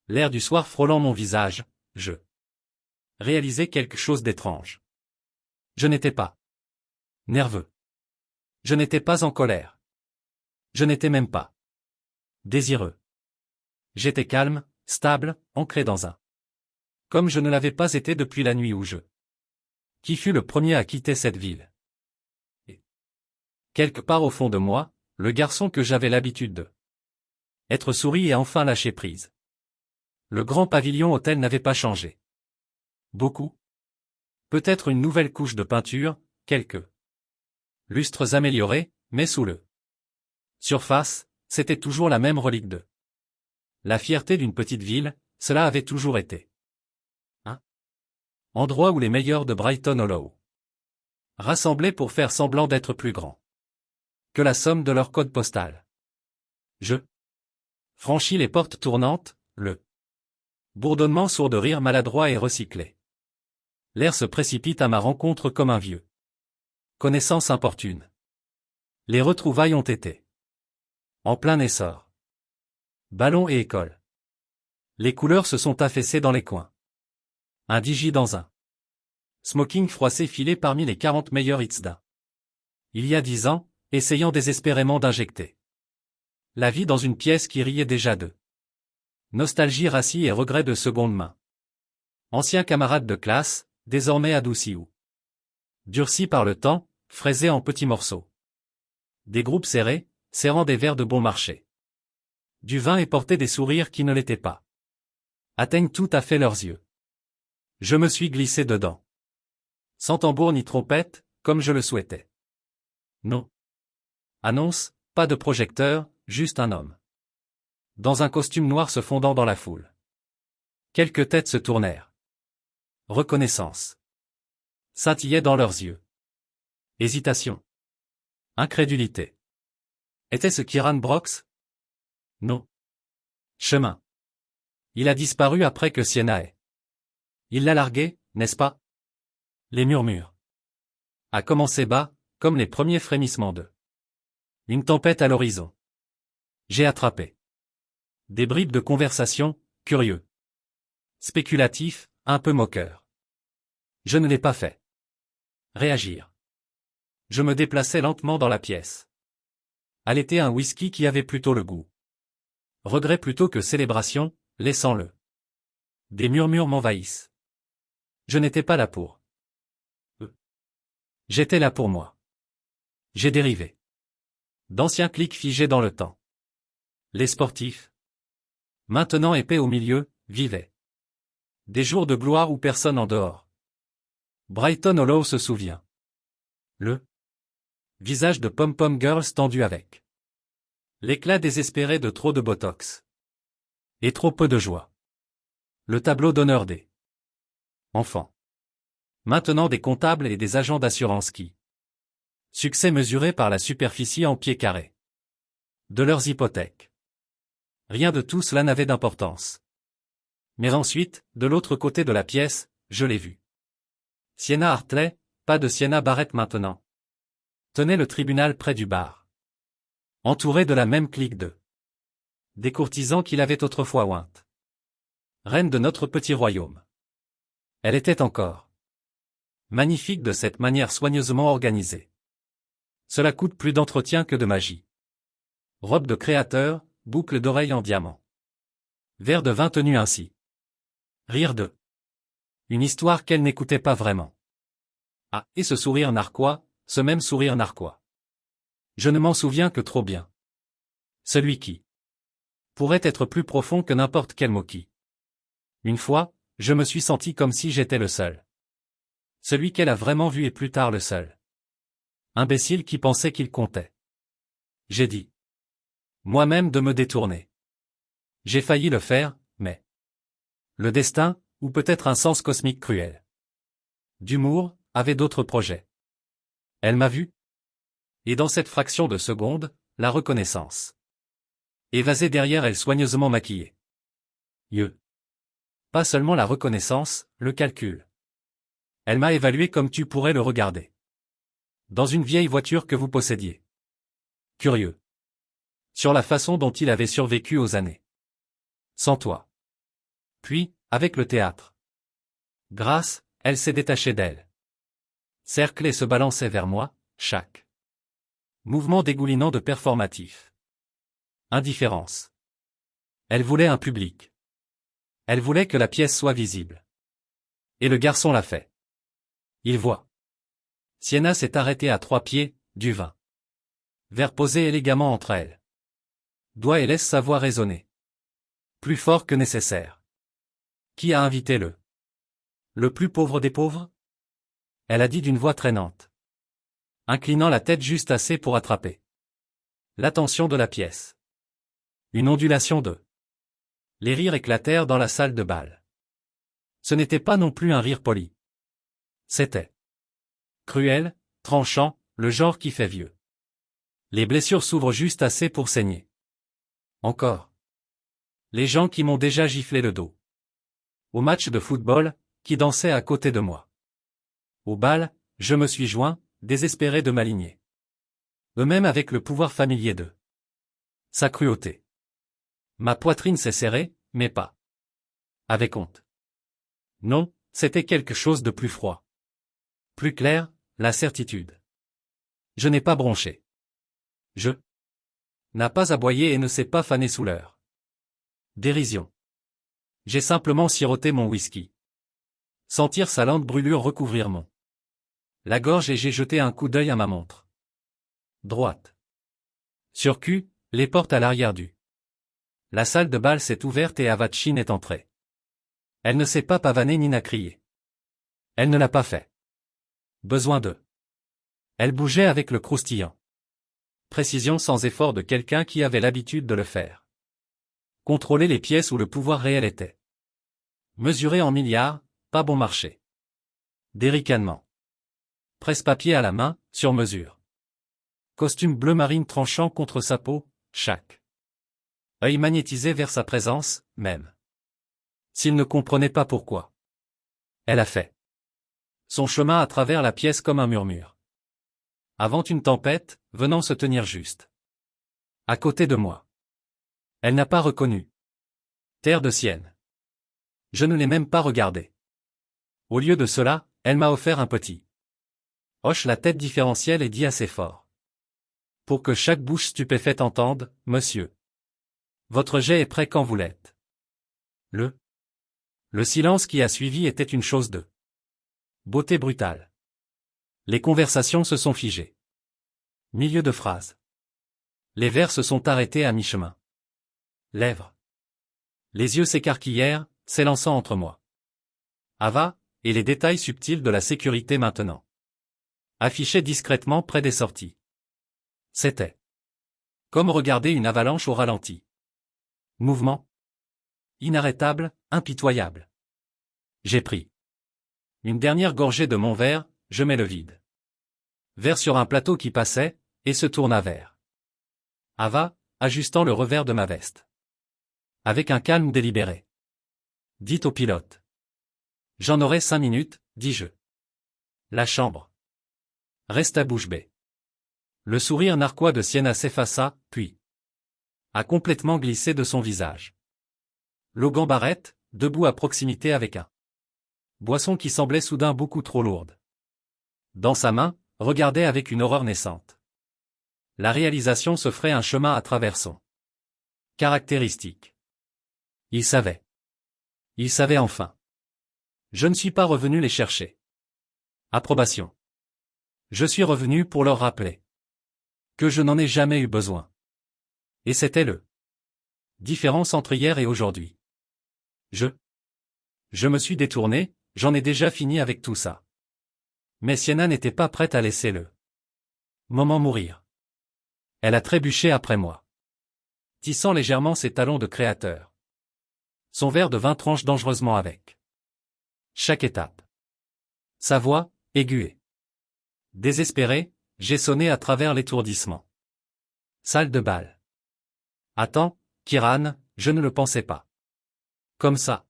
L'air du soir frôlant mon visage, je réalisais quelque chose d'étrange. Je n'étais pas nerveux. Je n'étais pas en colère. Je n'étais même pas désireux. J'étais calme, stable, ancré dans un. Comme je ne l'avais pas été depuis la nuit où je. Qui fut le premier à quitter cette ville? Et quelque part au fond de moi, le garçon que j'avais l'habitude de être souri et enfin lâché prise. Le grand pavillon hôtel n'avait pas changé. Beaucoup. Peut-être une nouvelle couche de peinture, quelques lustres améliorés, mais sous le surface, c'était toujours la même relique de la fierté d'une petite ville, cela avait toujours été. Un endroit où les meilleurs de Brighton Hollow rassemblaient pour faire semblant d'être plus grands que la somme de leur code postal. Je franchis les portes tournantes, le bourdonnement sourd de rire maladroit et recyclé. L'air se précipite à ma rencontre comme un vieux connaissance importune. Les retrouvailles ont été en plein essor. Ballon et école. Les couleurs se sont affaissées dans les coins. Un digi dans un smoking froissé filé parmi les 40 meilleurs hits d'un. Il y a 10 ans, essayant désespérément d'injecter la vie dans une pièce qui riait déjà de nostalgie rassis et regrets de seconde main. Anciens camarades de classe, désormais adoucis ou durcis par le temps, fraisés en petits morceaux. Des groupes serrés, serrant des verres de bon marché. Du vin et porter des sourires qui ne l'étaient pas. Atteignent tout à fait leurs yeux. Je me suis glissé dedans. Sans tambour ni trompette, comme je le souhaitais. Non. Annonce, pas de projecteur, juste un homme. Dans un costume noir se fondant dans la foule. Quelques têtes se tournèrent. Reconnaissance. Scintillait dans leurs yeux. Hésitation. Incrédulité. Était-ce Kieran Brox? Non. Chemin. Il a disparu après que Sienna ait. Il l'a largué, n'est-ce pas? Les murmures. A commencé bas, comme les premiers frémissements de une tempête à l'horizon. J'ai attrapé des bribes de conversation, curieux, spéculatifs, un peu moqueurs. Je ne l'ai pas fait réagir. Je me déplaçais lentement dans la pièce. Allaiter un whisky qui avait plutôt le goût. Regret plutôt que célébration, laissant le. Des murmures m'envahissent. Je n'étais pas là pour eux. J'étais là pour moi. J'ai dérivé. D'anciens clics figés dans le temps. Les sportifs. Maintenant épais au milieu, vivaient. Des jours de gloire où personne en dehors. Brighton Hollow se souvient. Le visage de pom-pom girls tendu avec l'éclat désespéré de trop de botox. Et trop peu de joie. Le tableau d'honneur des enfants. Maintenant des comptables et des agents d'assurance qui. Succès mesuré par la superficie en pieds carrés. De leurs hypothèques. Rien de tout cela n'avait d'importance. Mais ensuite, de l'autre côté de la pièce, je l'ai vu. Sienna Hartley, pas de Sienna Barrett maintenant. Tenait le tribunal près du bar. Entouré de la même clique de. Des courtisans qu'il avait autrefois ointes. Reine de notre petit royaume. Elle était encore. Magnifique de cette manière soigneusement organisée. Cela coûte plus d'entretien que de magie. Robe de créateur, boucle d'oreilles en diamant. Verre de vin tenu ainsi. Rire de. Une histoire qu'elle n'écoutait pas vraiment. Ah, et ce sourire narquois, ce même sourire narquois. Je ne m'en souviens que trop bien. Celui qui pourrait être plus profond que n'importe quel mot qui. Une fois, je me suis senti comme si j'étais le seul. Celui qu'elle a vraiment vu et plus tard le seul. Imbécile qui pensait qu'il comptait. J'ai dit. Moi-même de me détourner. J'ai failli le faire, mais. Le destin, ou peut-être un sens cosmique cruel. D'humour, avait d'autres projets. Elle m'a vu. Et dans cette fraction de seconde, la reconnaissance. Évasée derrière elle soigneusement maquillée. Pas seulement la reconnaissance, le calcul. Elle m'a évalué comme tu pourrais le regarder. Dans une vieille voiture que vous possédiez. Curieux. Sur la façon dont il avait survécu aux années. Sans toi. Puis, avec le théâtre. Grâce, elle s'est détachée d'elle. Cerclée se balançait vers moi, chaque mouvement dégoulinant de performatif. Indifférence. Elle voulait un public. Elle voulait que la pièce soit visible. Et le garçon l'a fait. Il voit. Sienna s'est arrêtée à 3 pieds, du vin. Verre posé élégamment entre elles. Doigt et laisse sa voix résonner. Plus fort que nécessaire. Qui a invité le plus pauvre des pauvres? Elle a dit d'une voix traînante. Inclinant la tête juste assez pour attraper l'attention de la pièce. Une ondulation de. Les rires éclatèrent dans la salle de bal. Ce n'était pas non plus un rire poli. C'était cruel, tranchant, le genre qui fait vieux. Les blessures s'ouvrent juste assez pour saigner. Encore. Les gens qui m'ont déjà giflé le dos. Au match de football, qui dansait à côté de moi. Au bal, je me suis joint, désespéré de m'aligner. Eux-mêmes avec le pouvoir familier de sa cruauté. Ma poitrine s'est serrée, mais pas avec honte. Non, c'était quelque chose de plus froid. Plus clair, la certitude. Je n'ai pas bronché. Je n'a pas aboyé et ne s'est pas fané sous l'heure. Dérision. J'ai simplement siroté mon whisky. Sentir sa lente brûlure recouvrir la gorge et j'ai jeté un coup d'œil à ma montre. Droite. Sur cul, les portes à l'arrière du. La salle de bal s'est ouverte et Avatchin est entrée. Elle ne s'est pas pavanée ni n'a crié. Elle ne l'a pas fait. Besoin de. Elle bougeait avec le croustillant. Précision sans effort de quelqu'un qui avait l'habitude de le faire. Contrôler les pièces où le pouvoir réel était. Mesuré en milliards, pas bon marché. Déricanement. Presse-papier à la main, sur mesure. Costume bleu marine tranchant contre sa peau, chaque œil magnétisé vers sa présence, même. S'il ne comprenait pas pourquoi. Elle a fait son chemin à travers la pièce comme un murmure. Avant une tempête, venant se tenir juste à côté de moi. Elle n'a pas reconnu. Terre de Sienne. Je ne l'ai même pas regardée. Au lieu de cela, elle m'a offert un petit. Hoche la tête différentielle et dit assez fort. Pour que chaque bouche stupéfaite entende, monsieur. Votre jet est prêt quand vous l'êtes. Le silence qui a suivi était une chose de beauté brutale. Les conversations se sont figées. Milieu de phrase. Les vers se sont arrêtés à mi-chemin. Lèvres. Les yeux s'écarquillèrent, s'élançant entre moi. Ava, et les détails subtils de la sécurité maintenant. Affichés discrètement près des sorties. C'était comme regarder une avalanche au ralenti. Mouvement inarrêtable, impitoyable. J'ai pris Une dernière gorgée de mon verre, je mets le vide. Verre sur un plateau qui passait, et se tourna vers Ava, ajustant le revers de ma veste. Avec un calme délibéré. Dit au pilote. J'en aurai 5 minutes, dis-je. La chambre resta bouche bée. Le sourire narquois de Sienna s'effaça, puis a complètement glissé de son visage. Logan Barrett, debout à proximité avec un boisson qui semblait soudain beaucoup trop lourde. Dans sa main, regardait avec une horreur naissante. La réalisation se ferait un chemin à travers son caractéristique. Il savait. Il savait enfin. Je ne suis pas revenu les chercher. Approbation. Je suis revenu pour leur rappeler que je n'en ai jamais eu besoin. Et c'était le différence entre hier et aujourd'hui. Je me suis détourné, j'en ai déjà fini avec tout ça. Mais Sienna n'était pas prête à laisser le moment mourir. Elle a trébuché après moi, tissant légèrement ses talons de créateur. Son verre de vin tranche dangereusement avec chaque étape. Sa voix, aiguë. Désespérée, j'ai sonné à travers l'étourdissement. Salle de bal. Attends, Kiran, je ne le pensais pas. Comme ça.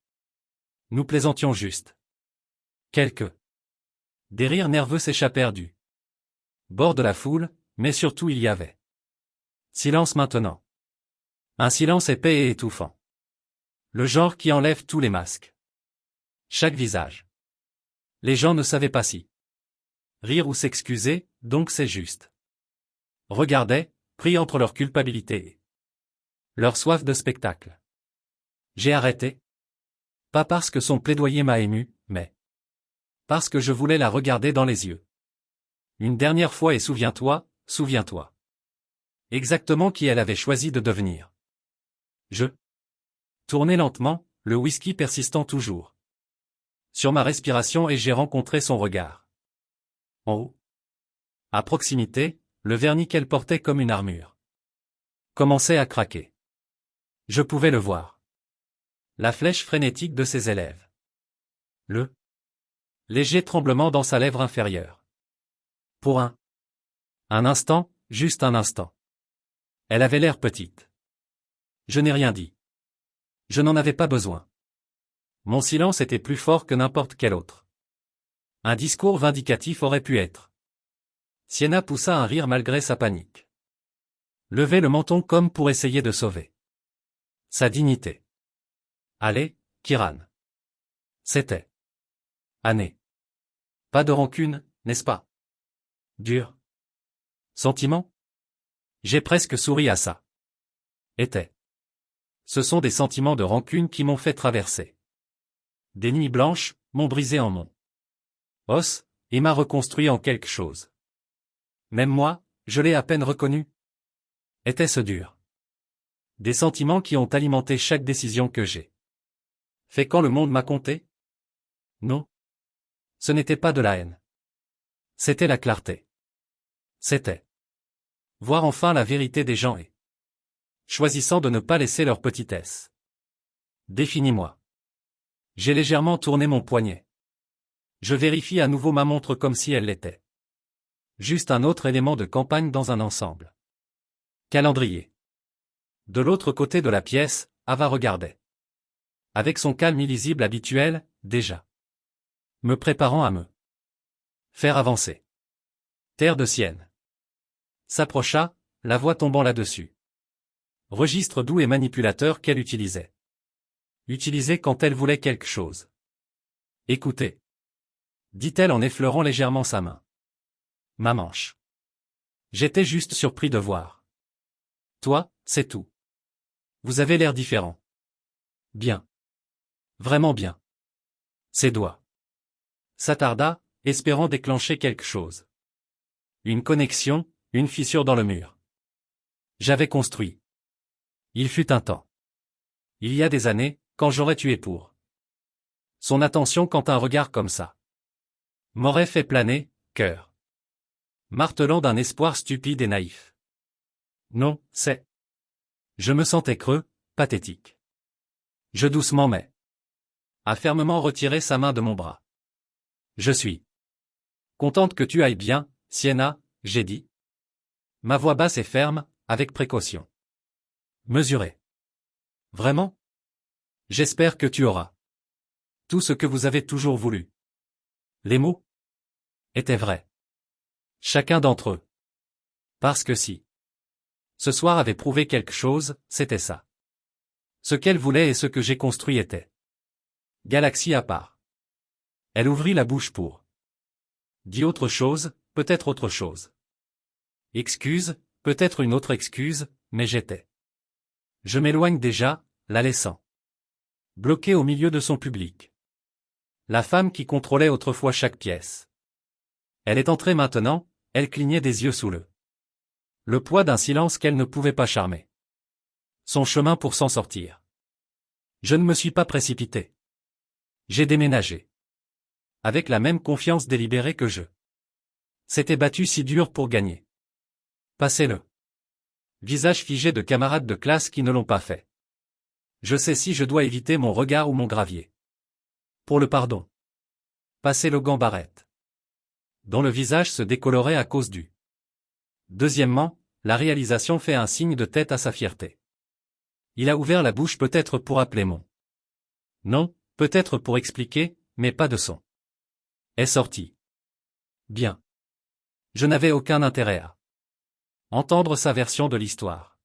Nous plaisantions juste. Des rires nerveux s'échappèrent du bord de la foule, mais surtout il y avait silence maintenant. Un silence épais et étouffant. Le genre qui enlève tous les masques. Chaque visage. Les gens ne savaient pas si rire ou s'excuser, donc c'est juste. Regardaient, pris entre leur culpabilité et leur soif de spectacle. J'ai arrêté. Pas parce que son plaidoyer m'a ému, mais parce que je voulais la regarder dans les yeux. Une dernière fois et souviens-toi. Exactement qui elle avait choisi de devenir. Je tournais lentement, le whisky persistant toujours sur ma respiration et j'ai rencontré son regard. En haut. À proximité, le vernis qu'elle portait comme une armure commençait à craquer. Je pouvais le voir. La flèche frénétique de ses élèves. Le léger tremblement dans sa lèvre inférieure. Pour un instant, juste un instant. Elle avait l'air petite. Je n'ai rien dit. Je n'en avais pas besoin. Mon silence était plus fort que n'importe quel autre. Un discours vindicatif aurait pu être. Sienna poussa un rire malgré sa panique. Levait le menton comme pour essayer de sauver sa dignité. Allez, Kiran. C'était Anné. Pas de rancune, n'est-ce pas? Dur. Sentiment? J'ai presque souri à ça. Ce sont des sentiments de rancune qui m'ont fait traverser des nuits blanches, m'ont brisé en mon os, et m'a reconstruit en quelque chose. Même moi, je l'ai à peine reconnu. Était-ce dur? Des sentiments qui ont alimenté chaque décision que j'ai fait quand le monde m'a compté? Non. Ce n'était pas de la haine. C'était la clarté. C'était voir enfin la vérité des gens et choisissant de ne pas laisser leur petitesse. Définis-moi. J'ai légèrement tourné mon poignet. Je vérifie à nouveau ma montre comme si elle l'était. Juste un autre élément de campagne dans un ensemble. Calendrier. De l'autre côté de la pièce, Ava regardait. Avec son calme illisible habituel, déjà. Me préparant à me faire avancer. Terre de Sienne. S'approcha, la voix tombant là-dessus. Registre doux et manipulateur qu'elle utilisait. Utilisait quand elle voulait quelque chose. Écoutez. Dit-elle en effleurant légèrement sa main. Ma manche. J'étais juste surpris de voir. Toi, c'est tout. Vous avez l'air différent. Bien. Vraiment bien. Ses doigts. S'attarda, espérant déclencher quelque chose. Une connexion, une fissure dans le mur. J'avais construit. Il fut un temps. Il y a des années, quand j'aurais tué pour son attention quand un regard comme ça m'aurait fait planer, cœur martelant d'un espoir stupide et naïf. Non, c'est. Je me sentais creux, pathétique. Je doucement mais a fermement retiré sa main de mon bras. Je suis contente que tu ailles bien, Sienna, j'ai dit. Ma voix basse et ferme, avec précaution. Mesurée. Vraiment? J'espère que tu auras tout ce que vous avez toujours voulu. Les mots étaient vrais. Chacun d'entre eux. Parce que si ce soir avait prouvé quelque chose, c'était ça. Ce qu'elle voulait et ce que j'ai construit était galaxie à part. Elle ouvrit la bouche pour dire autre chose, peut-être autre chose. Excuse, peut-être une autre excuse, mais j'étais. Je m'éloigne déjà, la laissant bloquée au milieu de son public. La femme qui contrôlait autrefois chaque pièce. Elle est entrée maintenant, elle clignait des yeux sous le poids d'un silence qu'elle ne pouvait pas charmer. Son chemin pour s'en sortir. Je ne me suis pas précipité. J'ai déménagé. Avec la même confiance délibérée que je s'étais battu si dur pour gagner. Passez le visage figé de camarades de classe qui ne l'ont pas fait. Je sais si je dois éviter mon regard ou mon gravier. Pour le pardon. Passez le gant-barrette. Dont le visage se décolorait à cause du. Deuxièmement, la réalisation fait un signe de tête à sa fierté. Il a ouvert la bouche peut-être pour appeler mon nom, peut-être pour expliquer, mais pas de son. Est sorti. Bien. Je n'avais aucun intérêt à entendre sa version de l'histoire.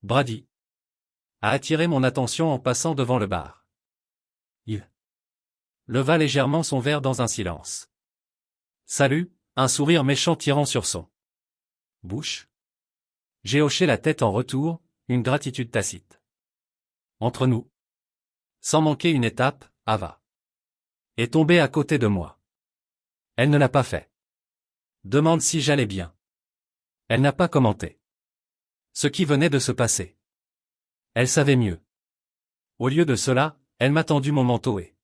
Brady a attiré mon attention en passant devant le bar. Il leva légèrement son verre dans un silence. Salut, un sourire méchant tirant sur son bouche. J'ai hoché la tête en retour, une gratitude tacite. Entre nous. Sans manquer une étape, Ava est tombée à côté de moi. Elle ne l'a pas fait. Demande si j'allais bien. Elle n'a pas commenté ce qui venait de se passer. Elle savait mieux. Au lieu de cela, elle m'a tendu mon manteau et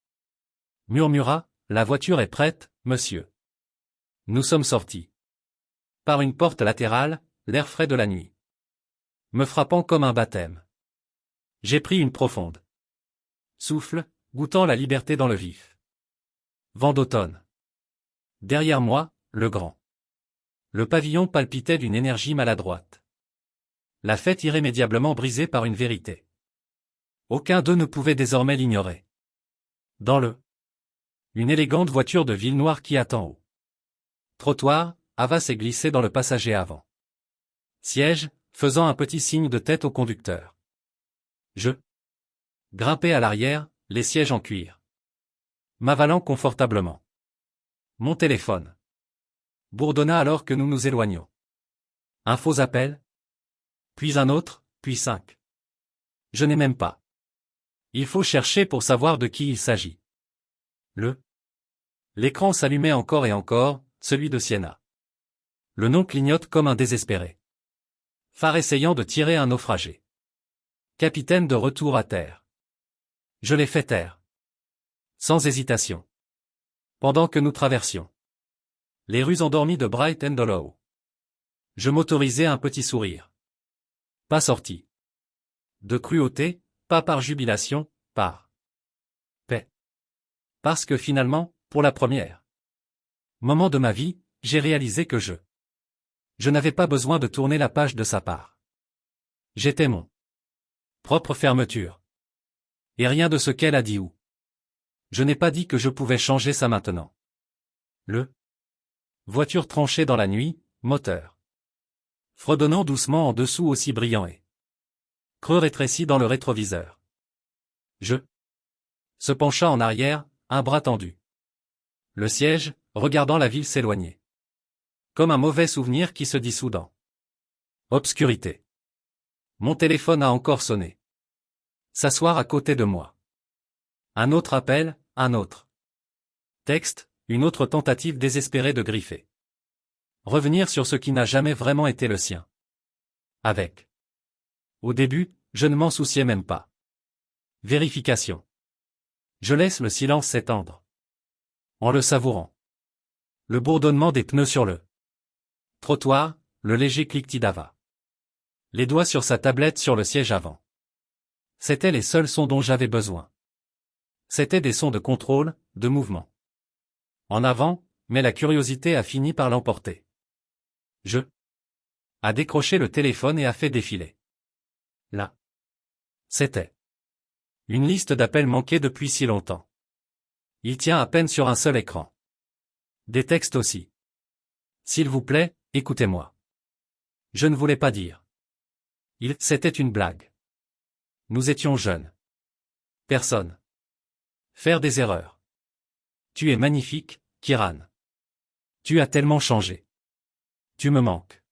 murmura, la voiture est prête, monsieur. Nous sommes sortis. Par une porte latérale, l'air frais de la nuit me frappant comme un baptême. J'ai pris une profonde souffle, goûtant la liberté dans le vif vent d'automne. Derrière moi, le pavillon palpitait d'une énergie maladroite. La fête irrémédiablement brisée par une vérité. Aucun d'eux ne pouvait désormais l'ignorer. Dans une élégante voiture de ville noire qui attend au trottoir, Ava s'est glissée dans le passager avant. Siège, faisant un petit signe de tête au conducteur. Je grimpai à l'arrière, les sièges en cuir. M'avalant confortablement. Mon téléphone bourdonna alors que nous nous éloignions. Un faux appel? Puis un autre, puis 5. Je n'ai même pas. Il faut chercher pour savoir de qui il s'agit. L'écran s'allumait encore et encore, celui de Sienna. Le nom clignote comme un désespéré. Phare essayant de tirer un naufragé. Capitaine de retour à terre. Je l'ai fait taire. Sans hésitation. Pendant que nous traversions les rues endormies de Bright and Hollow. Je m'autorisais un petit sourire. Pas sorti de cruauté, pas par jubilation, par paix. Parce que finalement, pour la première moment de ma vie, j'ai réalisé que je n'avais pas besoin de tourner la page de sa part. J'étais mon propre fermeture. Et rien de ce qu'elle a dit ou. Je n'ai pas dit que je pouvais changer ça maintenant. Voiture tranchée dans la nuit, moteur fredonnant doucement en dessous aussi brillant et creux rétréci dans le rétroviseur. Se pencha en arrière, un bras tendu. Le siège, regardant la ville s'éloigner. Comme un mauvais souvenir qui se dissout dans obscurité. Mon téléphone a encore sonné. S'asseoir à côté de moi. Un autre appel, un autre texte, une autre tentative désespérée de griffer. Revenir sur ce qui n'a jamais vraiment été le sien. Avec. Au début, je ne m'en souciais même pas. Vérification. Je laisse le silence s'étendre. En le savourant. Le bourdonnement des pneus sur le trottoir, le léger cliquetis d'Ava. Les doigts sur sa tablette sur le siège avant. C'étaient les seuls sons dont j'avais besoin. C'étaient des sons de contrôle, de mouvement. En avant, mais la curiosité a fini par l'emporter. Je a décroché le téléphone et a fait défiler. Là. C'était une liste d'appels manqués depuis si longtemps. Il tient à peine sur un seul écran. Des textes aussi. S'il vous plaît, écoutez-moi. Je ne voulais pas dire. C'était une blague. Nous étions jeunes. Personne. Faire des erreurs. Tu es magnifique, Kiran. Tu as tellement changé. Tu me manques.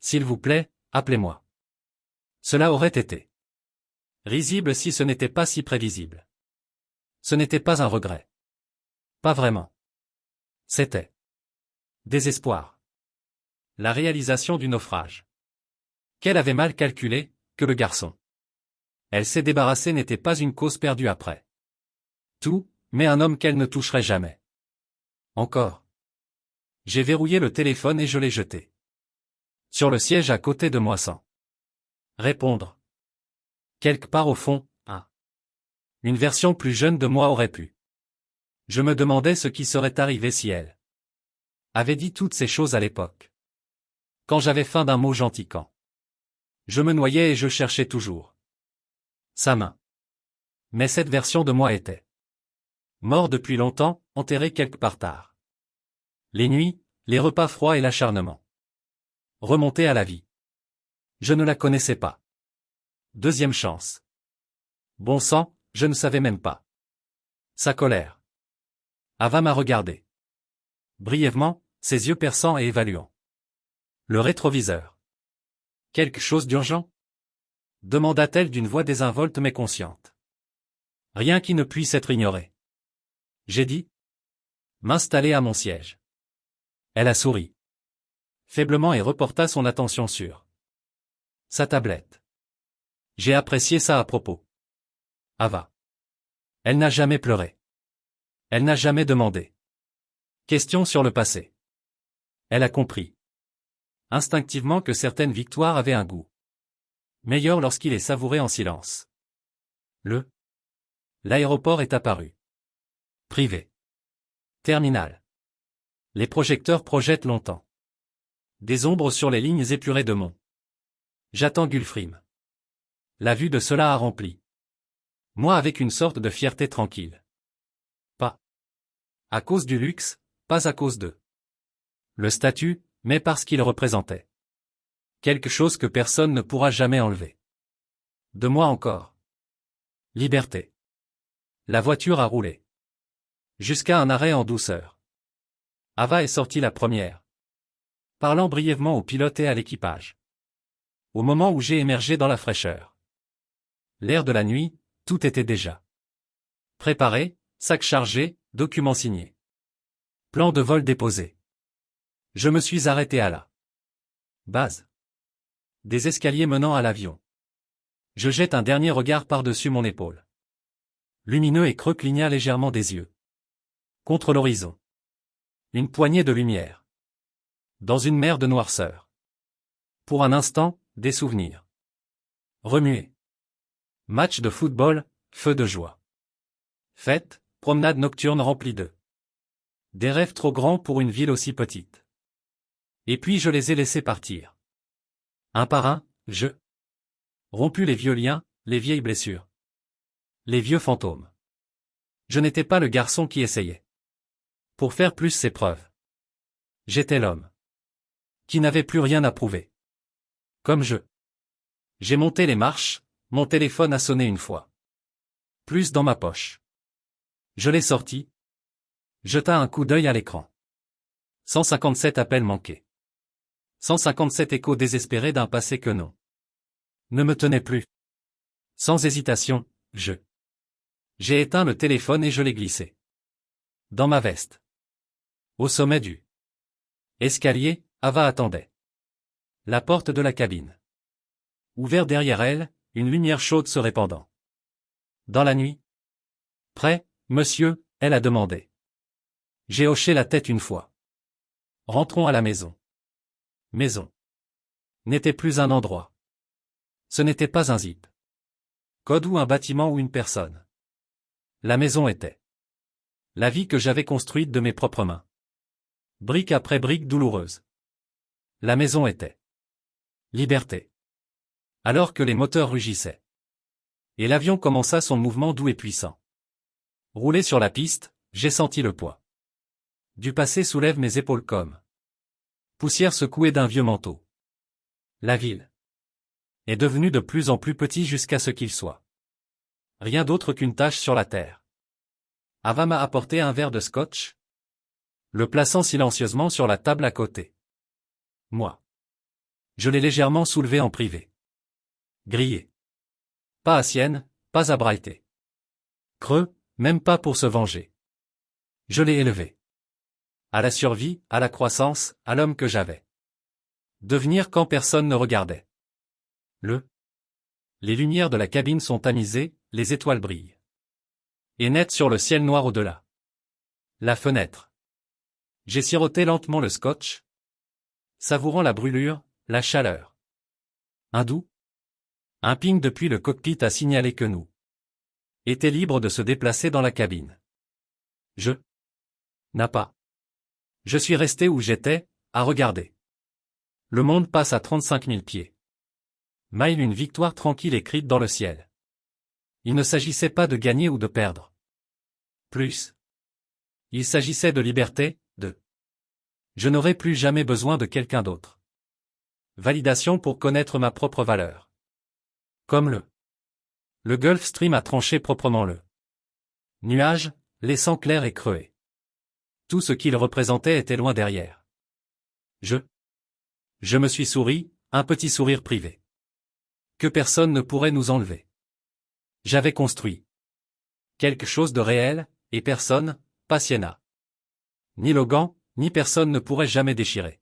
S'il vous plaît, appelez-moi. Cela aurait été risible si ce n'était pas si prévisible. Ce n'était pas un regret. Pas vraiment. C'était désespoir. La réalisation du naufrage. Qu'elle avait mal calculé, que le garçon. Elle s'est débarrassée n'était pas une cause perdue après. Tout, mais un homme qu'elle ne toucherait jamais. Encore. J'ai verrouillé le téléphone et je l'ai jeté. Sur le siège à côté de moi sans répondre. Quelque part au fond, une version plus jeune de moi aurait pu. Je me demandais ce qui serait arrivé si elle avait dit toutes ces choses à l'époque. Quand j'avais faim d'un mot gentil quand je me noyais et je cherchais toujours sa main. Mais cette version de moi était mort depuis longtemps, enterré quelque part tard. Les nuits, les repas froids et l'acharnement. Remonter à la vie. Je ne la connaissais pas. Deuxième chance. Bon sang, je ne savais même pas. Sa colère. Ava m'a regardé. Brièvement, ses yeux perçants et évaluants. Le rétroviseur. Quelque chose d'urgent? Demanda-t-elle d'une voix désinvolte mais consciente. Rien qui ne puisse être ignoré. J'ai dit. M'installer à mon siège. Elle a souri. Faiblement et reporta son attention sur sa tablette. J'ai apprécié ça à propos. Ava. Elle n'a jamais pleuré. Elle n'a jamais demandé. Question sur le passé. Elle a compris. Instinctivement que certaines victoires avaient un goût meilleur lorsqu'il est savouré en silence. L'aéroport est apparu. Privé. Terminal. Les projecteurs projettent longtemps. Des ombres sur les lignes épurées de mon. J'attends Gulfrim. La vue de cela a rempli. Moi avec une sorte de fierté tranquille. Pas à cause du luxe, pas à cause de le statut, mais parce qu'il représentait quelque chose que personne ne pourra jamais enlever. De moi encore. Liberté. La voiture a roulé. Jusqu'à un arrêt en douceur. Ava est sortie la première. Parlant brièvement au pilote et à l'équipage. Au moment où j'ai émergé dans la fraîcheur. L'air de la nuit, tout était déjà préparé, sac chargé, documents signés. Plan de vol déposé. Je me suis arrêté à la base. Des escaliers menant à l'avion. Je jette un dernier regard par-dessus mon épaule. Lumineux et creux cligna légèrement des yeux. Contre l'horizon. Une poignée de lumière. Dans une mer de noirceur. Pour un instant, des souvenirs. Remués. Match de football, feu de joie. Fête, promenade nocturne remplie de des rêves trop grands pour une ville aussi petite. Et puis je les ai laissés partir. Un par un, je rompus les vieux liens, les vieilles blessures. Les vieux fantômes. Je n'étais pas le garçon qui essayait. Pour faire plus ses preuves. J'étais l'homme. Qui n'avait plus rien à prouver. Comme je. J'ai monté les marches, mon téléphone a sonné une fois. Plus dans ma poche. Je l'ai sorti. Jeta un coup d'œil à l'écran. 157 appels manqués. 157 échos désespérés d'un passé que non. Ne me tenait plus. Sans hésitation, j'ai éteint le téléphone et je l'ai glissé. Dans ma veste. Au sommet du escalier, Ava attendait. La porte de la cabine. Ouverte derrière elle, une lumière chaude se répandant. Dans la nuit. Prêt, monsieur, elle a demandé. J'ai hoché la tête une fois. Rentrons à la maison. Maison. N'était plus un endroit. Ce n'était pas un zip. Code ou un bâtiment ou une personne. La maison était La vie que j'avais construite de mes propres mains. Brique après brique douloureuse. La maison était. Liberté. Alors que les moteurs rugissaient. Et l'avion commença son mouvement doux et puissant. Roulé sur la piste, j'ai senti le poids. Du passé soulève mes épaules comme. Poussière secouée d'un vieux manteau. La ville. Est devenue de plus en plus petit jusqu'à ce qu'il soit. Rien d'autre qu'une tache sur la terre. Ava m'a apporté un verre de scotch, le plaçant silencieusement sur la table à côté. Moi. Je l'ai légèrement soulevé en privé. Grillé. Pas à Sienne, pas à Brighté. Creux, même pas pour se venger. Je l'ai élevé. À la survie, à la croissance, à l'homme que j'avais. Devenir quand personne ne regardait. Les lumières de la cabine sont tamisées, les étoiles brillent. Et nettes sur le ciel noir au-delà. La fenêtre. J'ai siroté lentement le scotch, savourant la brûlure, la chaleur. Un doux. Un ping depuis le cockpit a signalé que nous étions libres de se déplacer dans la cabine. N'a pas. Je suis resté où j'étais, à regarder. Le monde passe à 35 000 pieds. Mile une victoire tranquille écrite dans le ciel. Il ne s'agissait pas de gagner ou de perdre. Plus. Il s'agissait de liberté, de. Je n'aurai plus jamais besoin de quelqu'un d'autre. Validation pour connaître ma propre valeur. Comme le Gulf Stream a tranché proprement le nuage, laissant clair et creux. Tout ce qu'il représentait était loin derrière. Je me suis souri, un petit sourire privé. Que personne ne pourrait nous enlever. J'avais construit quelque chose de réel, et personne, pas Sienna. Ni Logan, ni personne ne pourrait jamais déchirer.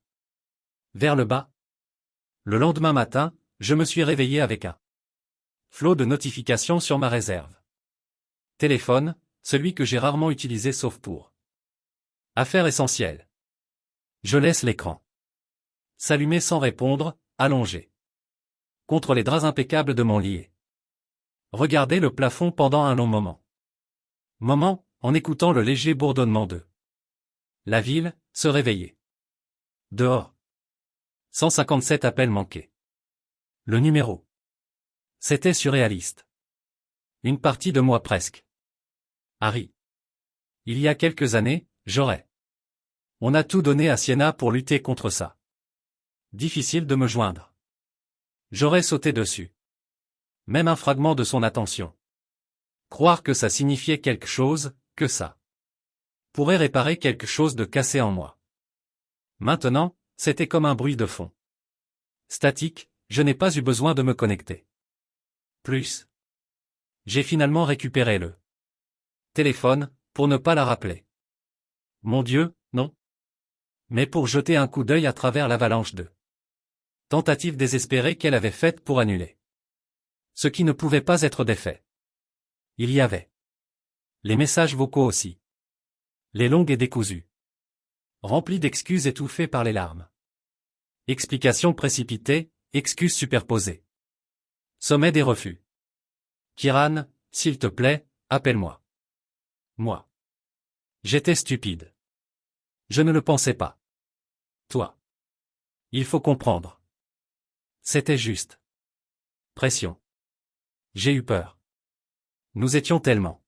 Vers le bas. Le lendemain matin, je me suis réveillé avec un flot de notifications sur ma réserve. Téléphone, celui que j'ai rarement utilisé sauf pour affaires essentielles. Je laisse l'écran s'allumer sans répondre, allongé contre les draps impeccables de mon lit. Regarder le plafond pendant un long moment. En écoutant le léger bourdonnement de la ville, se réveiller. Dehors. 157 appels manqués. Le numéro. C'était surréaliste. Une partie de moi presque. Harry. Il y a quelques années, j'aurais. On a tout donné à Sienna pour lutter contre ça. Difficile de me joindre. J'aurais sauté dessus. Même un fragment de son attention. Croire que ça signifiait quelque chose, que ça pourrait réparer quelque chose de cassé en moi. Maintenant, c'était comme un bruit de fond. Statique, je n'ai pas eu besoin de me connecter. Plus. J'ai finalement récupéré le téléphone, pour ne pas la rappeler. Mon Dieu, non. Mais pour jeter un coup d'œil à travers l'avalanche de tentatives désespérées qu'elle avait faites pour annuler ce qui ne pouvait pas être défait. Il y avait les messages vocaux aussi. Les longues et décousus. Remplis d'excuses étouffées par les larmes. Explications précipitées, excuses superposées. Sommet des refus. Kiran, s'il te plaît, appelle-moi. Moi. J'étais stupide. Je ne le pensais pas. Toi. Il faut comprendre. C'était juste. Pression. J'ai eu peur. Nous étions tellement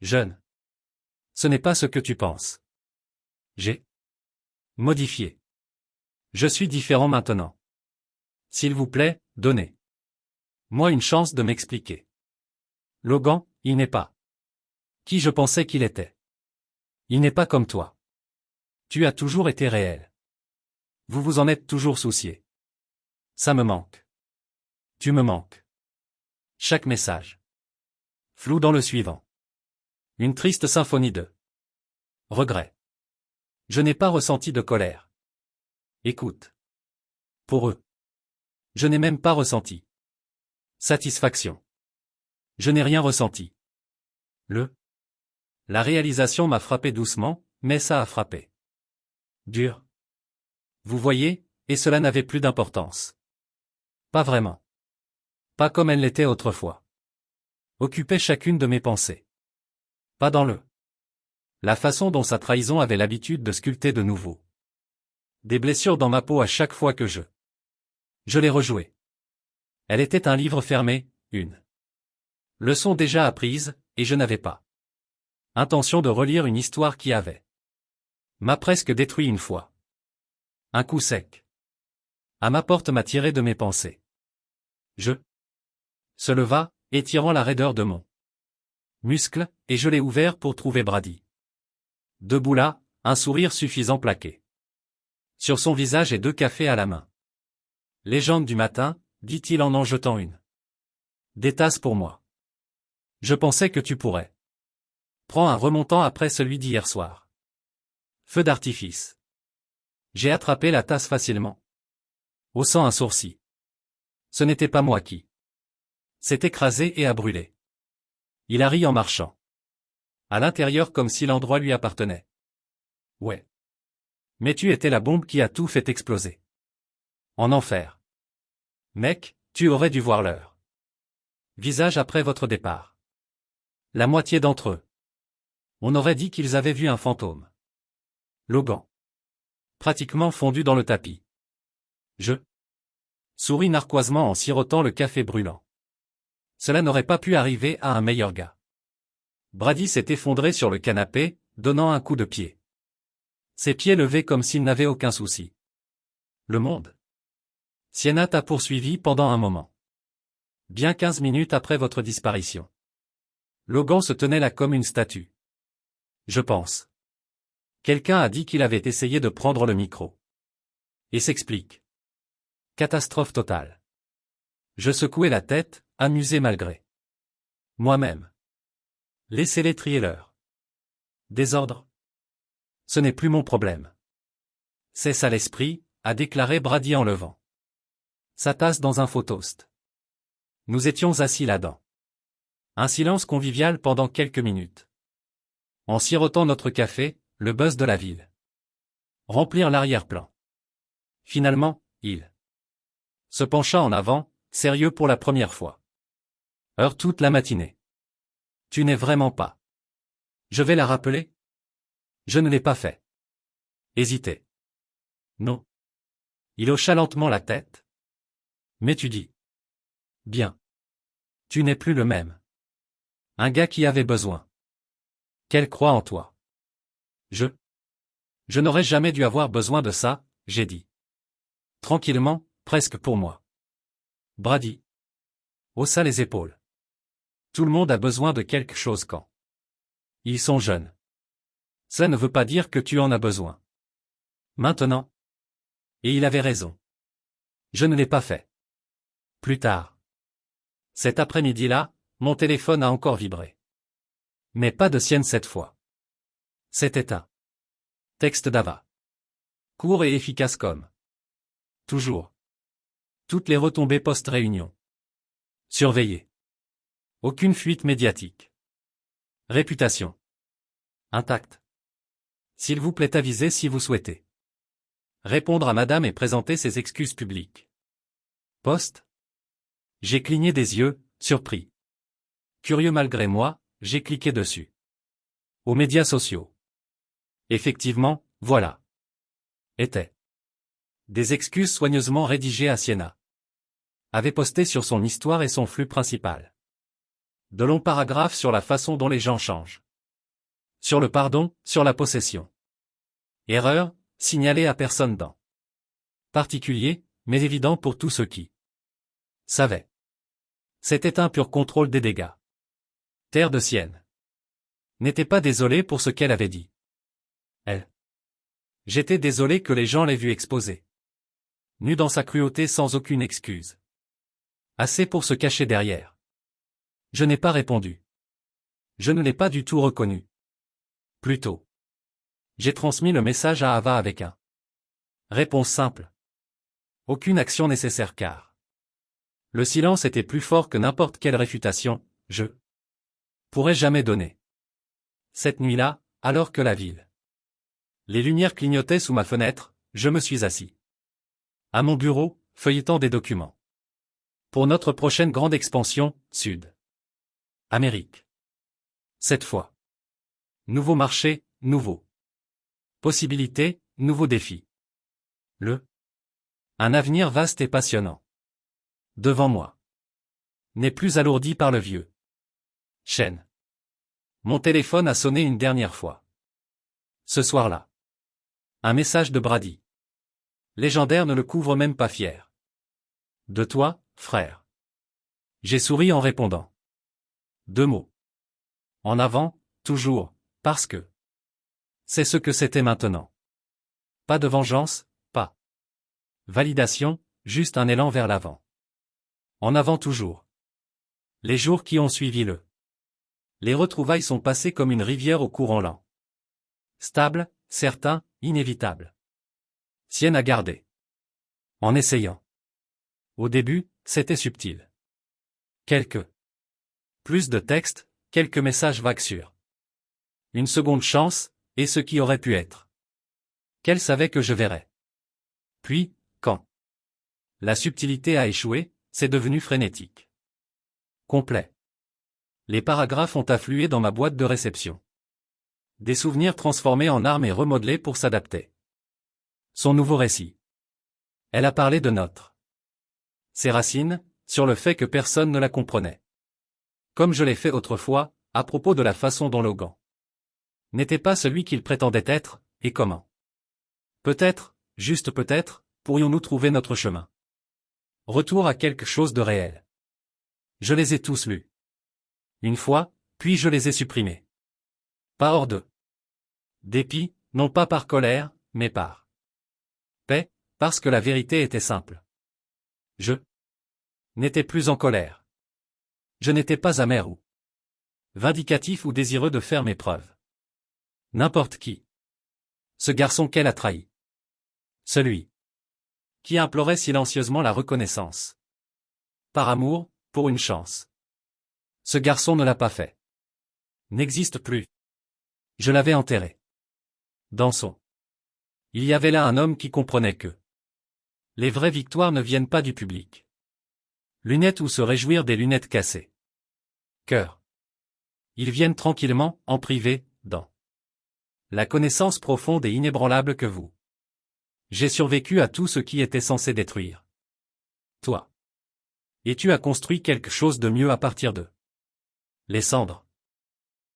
jeunes. Ce n'est pas ce que tu penses. J'ai modifié. Je suis différent maintenant. S'il vous plaît, donnez-moi une chance de m'expliquer. Logan, il n'est pas qui je pensais qu'il était. Il n'est pas comme toi. Tu as toujours été réel. Vous vous en êtes toujours soucié. Ça me manque. Tu me manques. Chaque message. Flou dans le suivant. Une triste symphonie de regret. Je n'ai pas ressenti de colère. Écoute. Pour eux. Je n'ai même pas ressenti satisfaction. Je n'ai rien ressenti. La réalisation m'a frappé doucement, mais ça a frappé. Dur. Vous voyez, et cela n'avait plus d'importance. Pas vraiment. Pas comme elle l'était autrefois. Occupait chacune de mes pensées. Pas dans le La façon dont sa trahison avait l'habitude de sculpter de nouveau. Des blessures dans ma peau à chaque fois que je l'ai rejouée. Elle était un livre fermé, une leçon déjà apprise, et je n'avais pas intention de relire une histoire qui m'a presque détruit une fois. Un coup sec. À ma porte m'a tiré de mes pensées. Se leva, étirant la raideur de mon muscle, et je l'ai ouvert pour trouver Brady. Debout là, un sourire suffisant plaqué sur son visage et 2 cafés à la main. Légende du matin, dit-il en jetant une des tasses pour moi. Je pensais que tu pourrais. Prends un remontant après celui d'hier soir. Feu d'artifice. J'ai attrapé la tasse facilement. Haussant un sourcil. Ce n'était pas moi qui s'est écrasé et a brûlé. Il a ri en marchant. À l'intérieur comme si l'endroit lui appartenait. Ouais. Mais tu étais la bombe qui a tout fait exploser. En enfer. Mec, tu aurais dû voir l'heure. Visage après votre départ. La moitié d'entre eux. On aurait dit qu'ils avaient vu un fantôme. Logan. Pratiquement fondu dans le tapis. Je souris narquoisement en sirotant le café brûlant. Cela n'aurait pas pu arriver à un meilleur gars. Brady s'est effondré sur le canapé, donnant un coup de pied. Ses pieds levés comme s'il n'avait aucun souci. Le monde. Sienna t'a poursuivi pendant un moment. Bien 15 minutes après votre disparition. Logan se tenait là comme une statue. Je pense. Quelqu'un a dit qu'il avait essayé de prendre le micro. Et s'explique. Catastrophe totale. Je secouai la tête, amusé malgré moi-même. Laissez-les trier leur désordre. Ce n'est plus mon problème. C'est ça l'esprit, a déclaré Brady en levant sa tasse dans un faux toast. Nous étions assis là-dedans. Un silence convivial pendant quelques minutes. En sirotant notre café, le buzz de la ville. Remplir l'arrière-plan. Finalement, il se pencha en avant, sérieux pour la première fois. Heure toute la matinée. Tu n'es vraiment pas. Je vais la rappeler? Je ne l'ai pas fait. Hésité. Non. Il hocha lentement la tête. Mais tu dis. Bien. Tu n'es plus le même. Un gars qui avait besoin. Qu'elle croit en toi. Je n'aurais jamais dû avoir besoin de ça, j'ai dit. Tranquillement, presque pour moi. Brady haussa les épaules. Tout le monde a besoin de quelque chose quand ils sont jeunes. Ça ne veut pas dire que tu en as besoin. Maintenant. Et il avait raison. Je ne l'ai pas fait. Plus tard. Cet après-midi-là, mon téléphone a encore vibré. Mais pas de sienne cette fois. C'était un texte d'Ava. Court et efficace comme toujours. Toutes les retombées post-réunion. Surveillées. Aucune fuite médiatique. Réputation intacte. S'il vous plaît avisez si vous souhaitez répondre à madame et présenter ses excuses publiques. Poste. J'ai cligné des yeux, surpris. Curieux malgré moi, j'ai cliqué dessus. Aux médias sociaux. Effectivement, voilà. Étaient des excuses soigneusement rédigées à Siena. Avait posté sur son histoire et son flux principal. De longs paragraphes sur la façon dont les gens changent. Sur le pardon, sur la possession. Erreur, signalée à personne dans particulier, mais évident pour tous ceux qui savaient. C'était un pur contrôle des dégâts. Terre de Sienne n'était pas désolée pour ce qu'elle avait dit. Elle. J'étais désolé que les gens l'aient vue exposée. Nue dans sa cruauté sans aucune excuse. Assez pour se cacher derrière. Je n'ai pas répondu. Je ne l'ai pas du tout reconnu. Plutôt. J'ai transmis le message à Ava avec un réponse simple. Aucune action nécessaire car le silence était plus fort que n'importe quelle réfutation, je pourrais jamais donner. Cette nuit-là, alors que la ville. Les lumières clignotaient sous ma fenêtre, je me suis assis. À mon bureau, feuilletant des documents. Pour notre prochaine grande expansion, Sud. Amérique. Cette fois. Nouveau marché, nouveau. Possibilités, nouveaux défis. Un avenir vaste et passionnant. Devant moi. N'est plus alourdi par le vieux. Chêne. Mon téléphone a sonné une dernière fois. Ce soir-là. Un message de Brady. Légendaire ne le couvre même pas fier. De toi, frère. J'ai souri en répondant. 2 mots. En avant, toujours, parce que. C'est ce que c'était maintenant. Pas de vengeance, pas. Validation, juste un élan vers l'avant. En avant toujours. Les jours qui ont suivi les retrouvailles sont passées comme une rivière au courant lent. Stable, certain, inévitable. Sienne à garder. En essayant. Au début, c'était subtil. Plus de texte, quelques messages vagues sûrs. Une seconde chance, et ce qui aurait pu être. Qu'elle savait que je verrais. Puis, quand la subtilité a échoué, c'est devenu frénétique. Complet. Les paragraphes ont afflué dans ma boîte de réception. Des souvenirs transformés en armes et remodelés pour s'adapter. Son nouveau récit. Elle a parlé de ses racines, sur le fait que personne ne la comprenait. Comme je l'ai fait autrefois, à propos de la façon dont Logan n'était pas celui qu'il prétendait être, et comment. Peut-être, juste peut-être, pourrions-nous trouver notre chemin. Retour à quelque chose de réel. Je les ai tous lus. Une fois, puis je les ai supprimés. Pas hors de dépit, non pas par colère, mais par paix, parce que la vérité était simple. Je n'étais plus en colère. Je n'étais pas amer ou vindicatif ou désireux de faire mes preuves. N'importe qui. Ce garçon qu'elle a trahi. Celui qui implorait silencieusement la reconnaissance. Par amour, pour une chance. Ce garçon ne l'a pas fait. N'existe plus. Je l'avais enterré. Dans son. Il y avait là un homme qui comprenait que les vraies victoires ne viennent pas du public. Lunettes ou se réjouir des lunettes cassées. Cœur. Ils viennent tranquillement, en privé, dans la connaissance profonde et inébranlable que vous. J'ai survécu à tout ce qui était censé détruire. Toi. Et tu as construit quelque chose de mieux à partir de les cendres.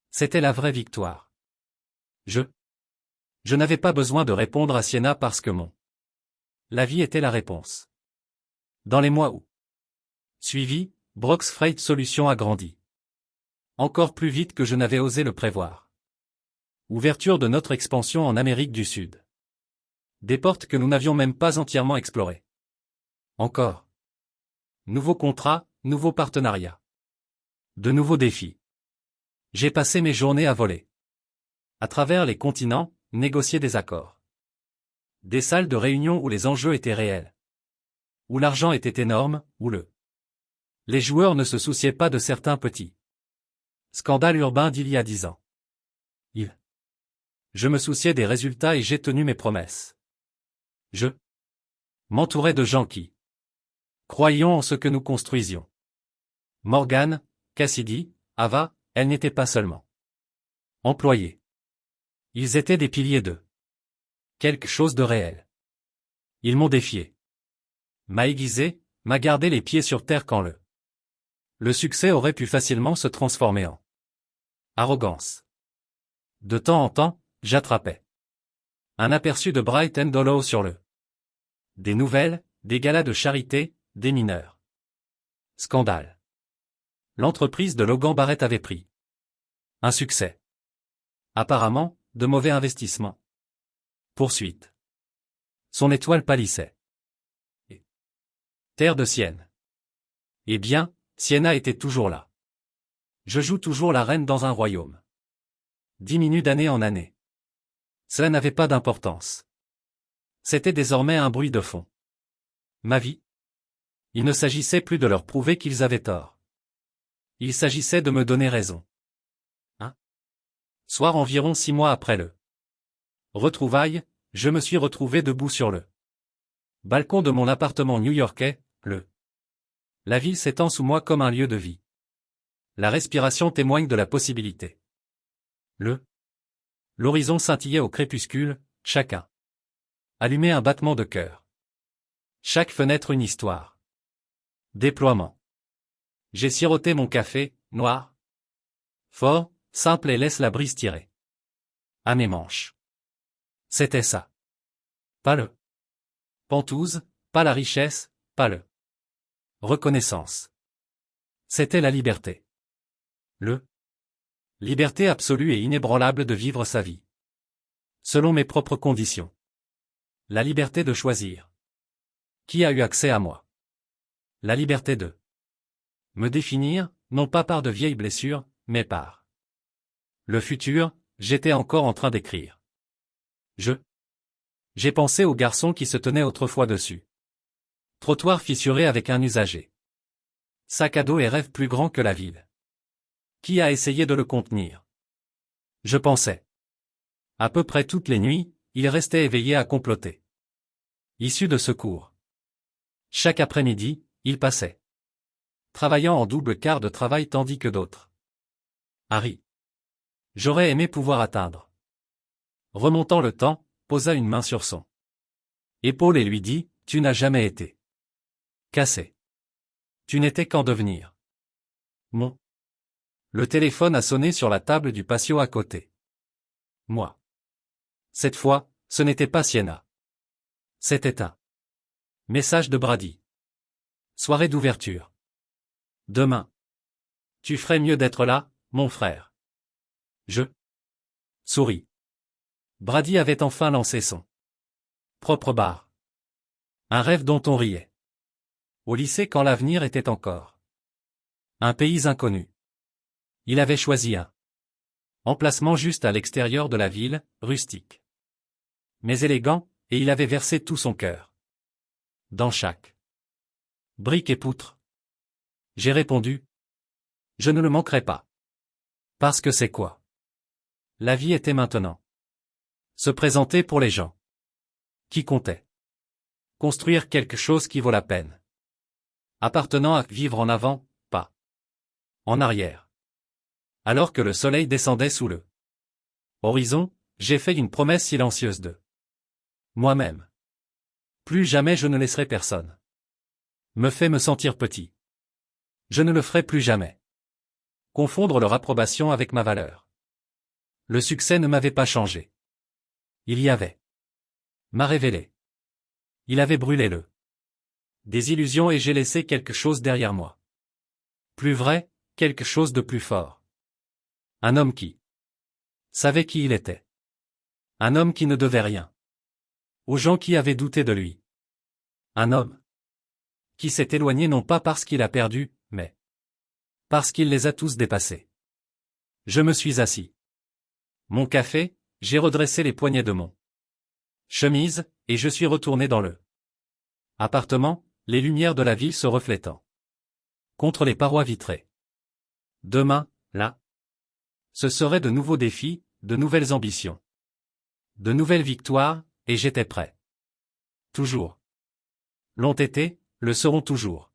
C'était la vraie victoire. Je n'avais pas besoin de répondre à Sienna parce que la vie était la réponse. Dans les mois où suivi, Brock's Freight Solutions a grandi. Encore plus vite que je n'avais osé le prévoir. Ouverture de notre expansion en Amérique du Sud. Des portes que nous n'avions même pas entièrement explorées. Encore. Nouveaux contrats, nouveaux partenariats. De nouveaux défis. J'ai passé mes journées à voler. À travers les continents, négocier des accords. Des salles de réunion où les enjeux étaient réels. Où l'argent était énorme, où les joueurs ne se souciaient pas de certains petits scandales urbains d'il y a 10 ans. Je me souciais des résultats et j'ai tenu mes promesses. Je m'entourais de gens qui croyions en ce que nous construisions. Morgan, Cassidy, Ava, elles n'étaient pas seulement employés. Ils étaient des piliers de quelque chose de réel. Ils m'ont défié. M'a aiguisé, m'a gardé les pieds sur terre quand le succès aurait pu facilement se transformer en arrogance. De temps en temps, j'attrapais un aperçu de Bright and Hollow sur des nouvelles, des galas de charité, des mineurs. Scandale. L'entreprise de Logan Barrett avait pris un succès. Apparemment, de mauvais investissements. Poursuite. Son étoile pâlissait. Terre de Sienne. Eh bien, Sienna était toujours là. Je joue toujours la reine dans un royaume. Diminue d'année en année. Cela n'avait pas d'importance. C'était désormais un bruit de fond. Ma vie. Il ne s'agissait plus de leur prouver qu'ils avaient tort. Il s'agissait de me donner raison. Soir environ 6 mois après le retrouvaille, je me suis retrouvé debout sur le balcon de mon appartement new-yorkais, la ville s'étend sous moi comme un lieu de vie. La respiration témoigne de la possibilité. L'horizon scintillait au crépuscule, chacun allumait un battement de cœur. Chaque fenêtre une histoire. Déploiement. J'ai siroté mon café, noir, fort, simple et laisse la brise tirer à mes manches. C'était ça. Pas le pentouze, pas la richesse, pas le reconnaissance. C'était la liberté. Le liberté absolue et inébranlable de vivre sa vie. Selon mes propres conditions. La liberté de choisir. Qui a eu accès à moi? La liberté de me définir, non pas par de vieilles blessures, mais par le futur, j'étais encore en train d'écrire. J'ai pensé au garçon qui se tenait autrefois dessus. Trottoir fissuré avec un usager. Sac à dos et rêve plus grand que la ville. Qui a essayé de le contenir? Je pensais. À peu près toutes les nuits, il restait éveillé à comploter. Issu de secours. Chaque après-midi, il passait. Travaillant en double quart de travail tandis que d'autres. Harry. J'aurais aimé pouvoir atteindre. Remontant le temps, posa une main sur son épaule et lui dit, tu n'as jamais été cassé. Tu n'étais qu'en devenir. Mon. Le téléphone a sonné sur la table du patio à côté. Moi. Cette fois, ce n'était pas Sienna. C'était un message de Brady. Soirée d'ouverture. Demain. Tu ferais mieux d'être là, mon frère. Je souris. Brady avait enfin lancé son propre bar. Un rêve dont on riait. Au lycée quand l'avenir était encore un pays inconnu. Il avait choisi un emplacement juste à l'extérieur de la ville, rustique. Mais élégant, et il avait versé tout son cœur. Dans chaque brique et poutre. J'ai répondu. Je ne le manquerai pas. Parce que c'est quoi? La vie était maintenant. Se présenter pour les gens qui comptaient. Construire quelque chose qui vaut la peine. Appartenant à vivre en avant, pas en arrière. Alors que le soleil descendait sous le horizon, j'ai fait une promesse silencieuse de moi-même. Plus jamais je ne laisserai personne me fait me sentir petit. Je ne le ferai plus jamais. Confondre leur approbation avec ma valeur. Le succès ne m'avait pas changé. Il y avait m'a révélé. Il avait brûlé le des illusions et j'ai laissé quelque chose derrière moi. Plus vrai, quelque chose de plus fort. Un homme qui savait qui il était. Un homme qui ne devait rien aux gens qui avaient douté de lui. Un homme qui s'est éloigné non pas parce qu'il a perdu, mais parce qu'il les a tous dépassés. Je me suis assis. Mon café, j'ai redressé les poignets de mon chemise, et je suis retourné dans le appartement, les lumières de la ville se reflétant contre les parois vitrées. Demain, là, ce seraient de nouveaux défis, de nouvelles ambitions, de nouvelles victoires, et j'étais prêt. Toujours. L'ont été, le seront toujours.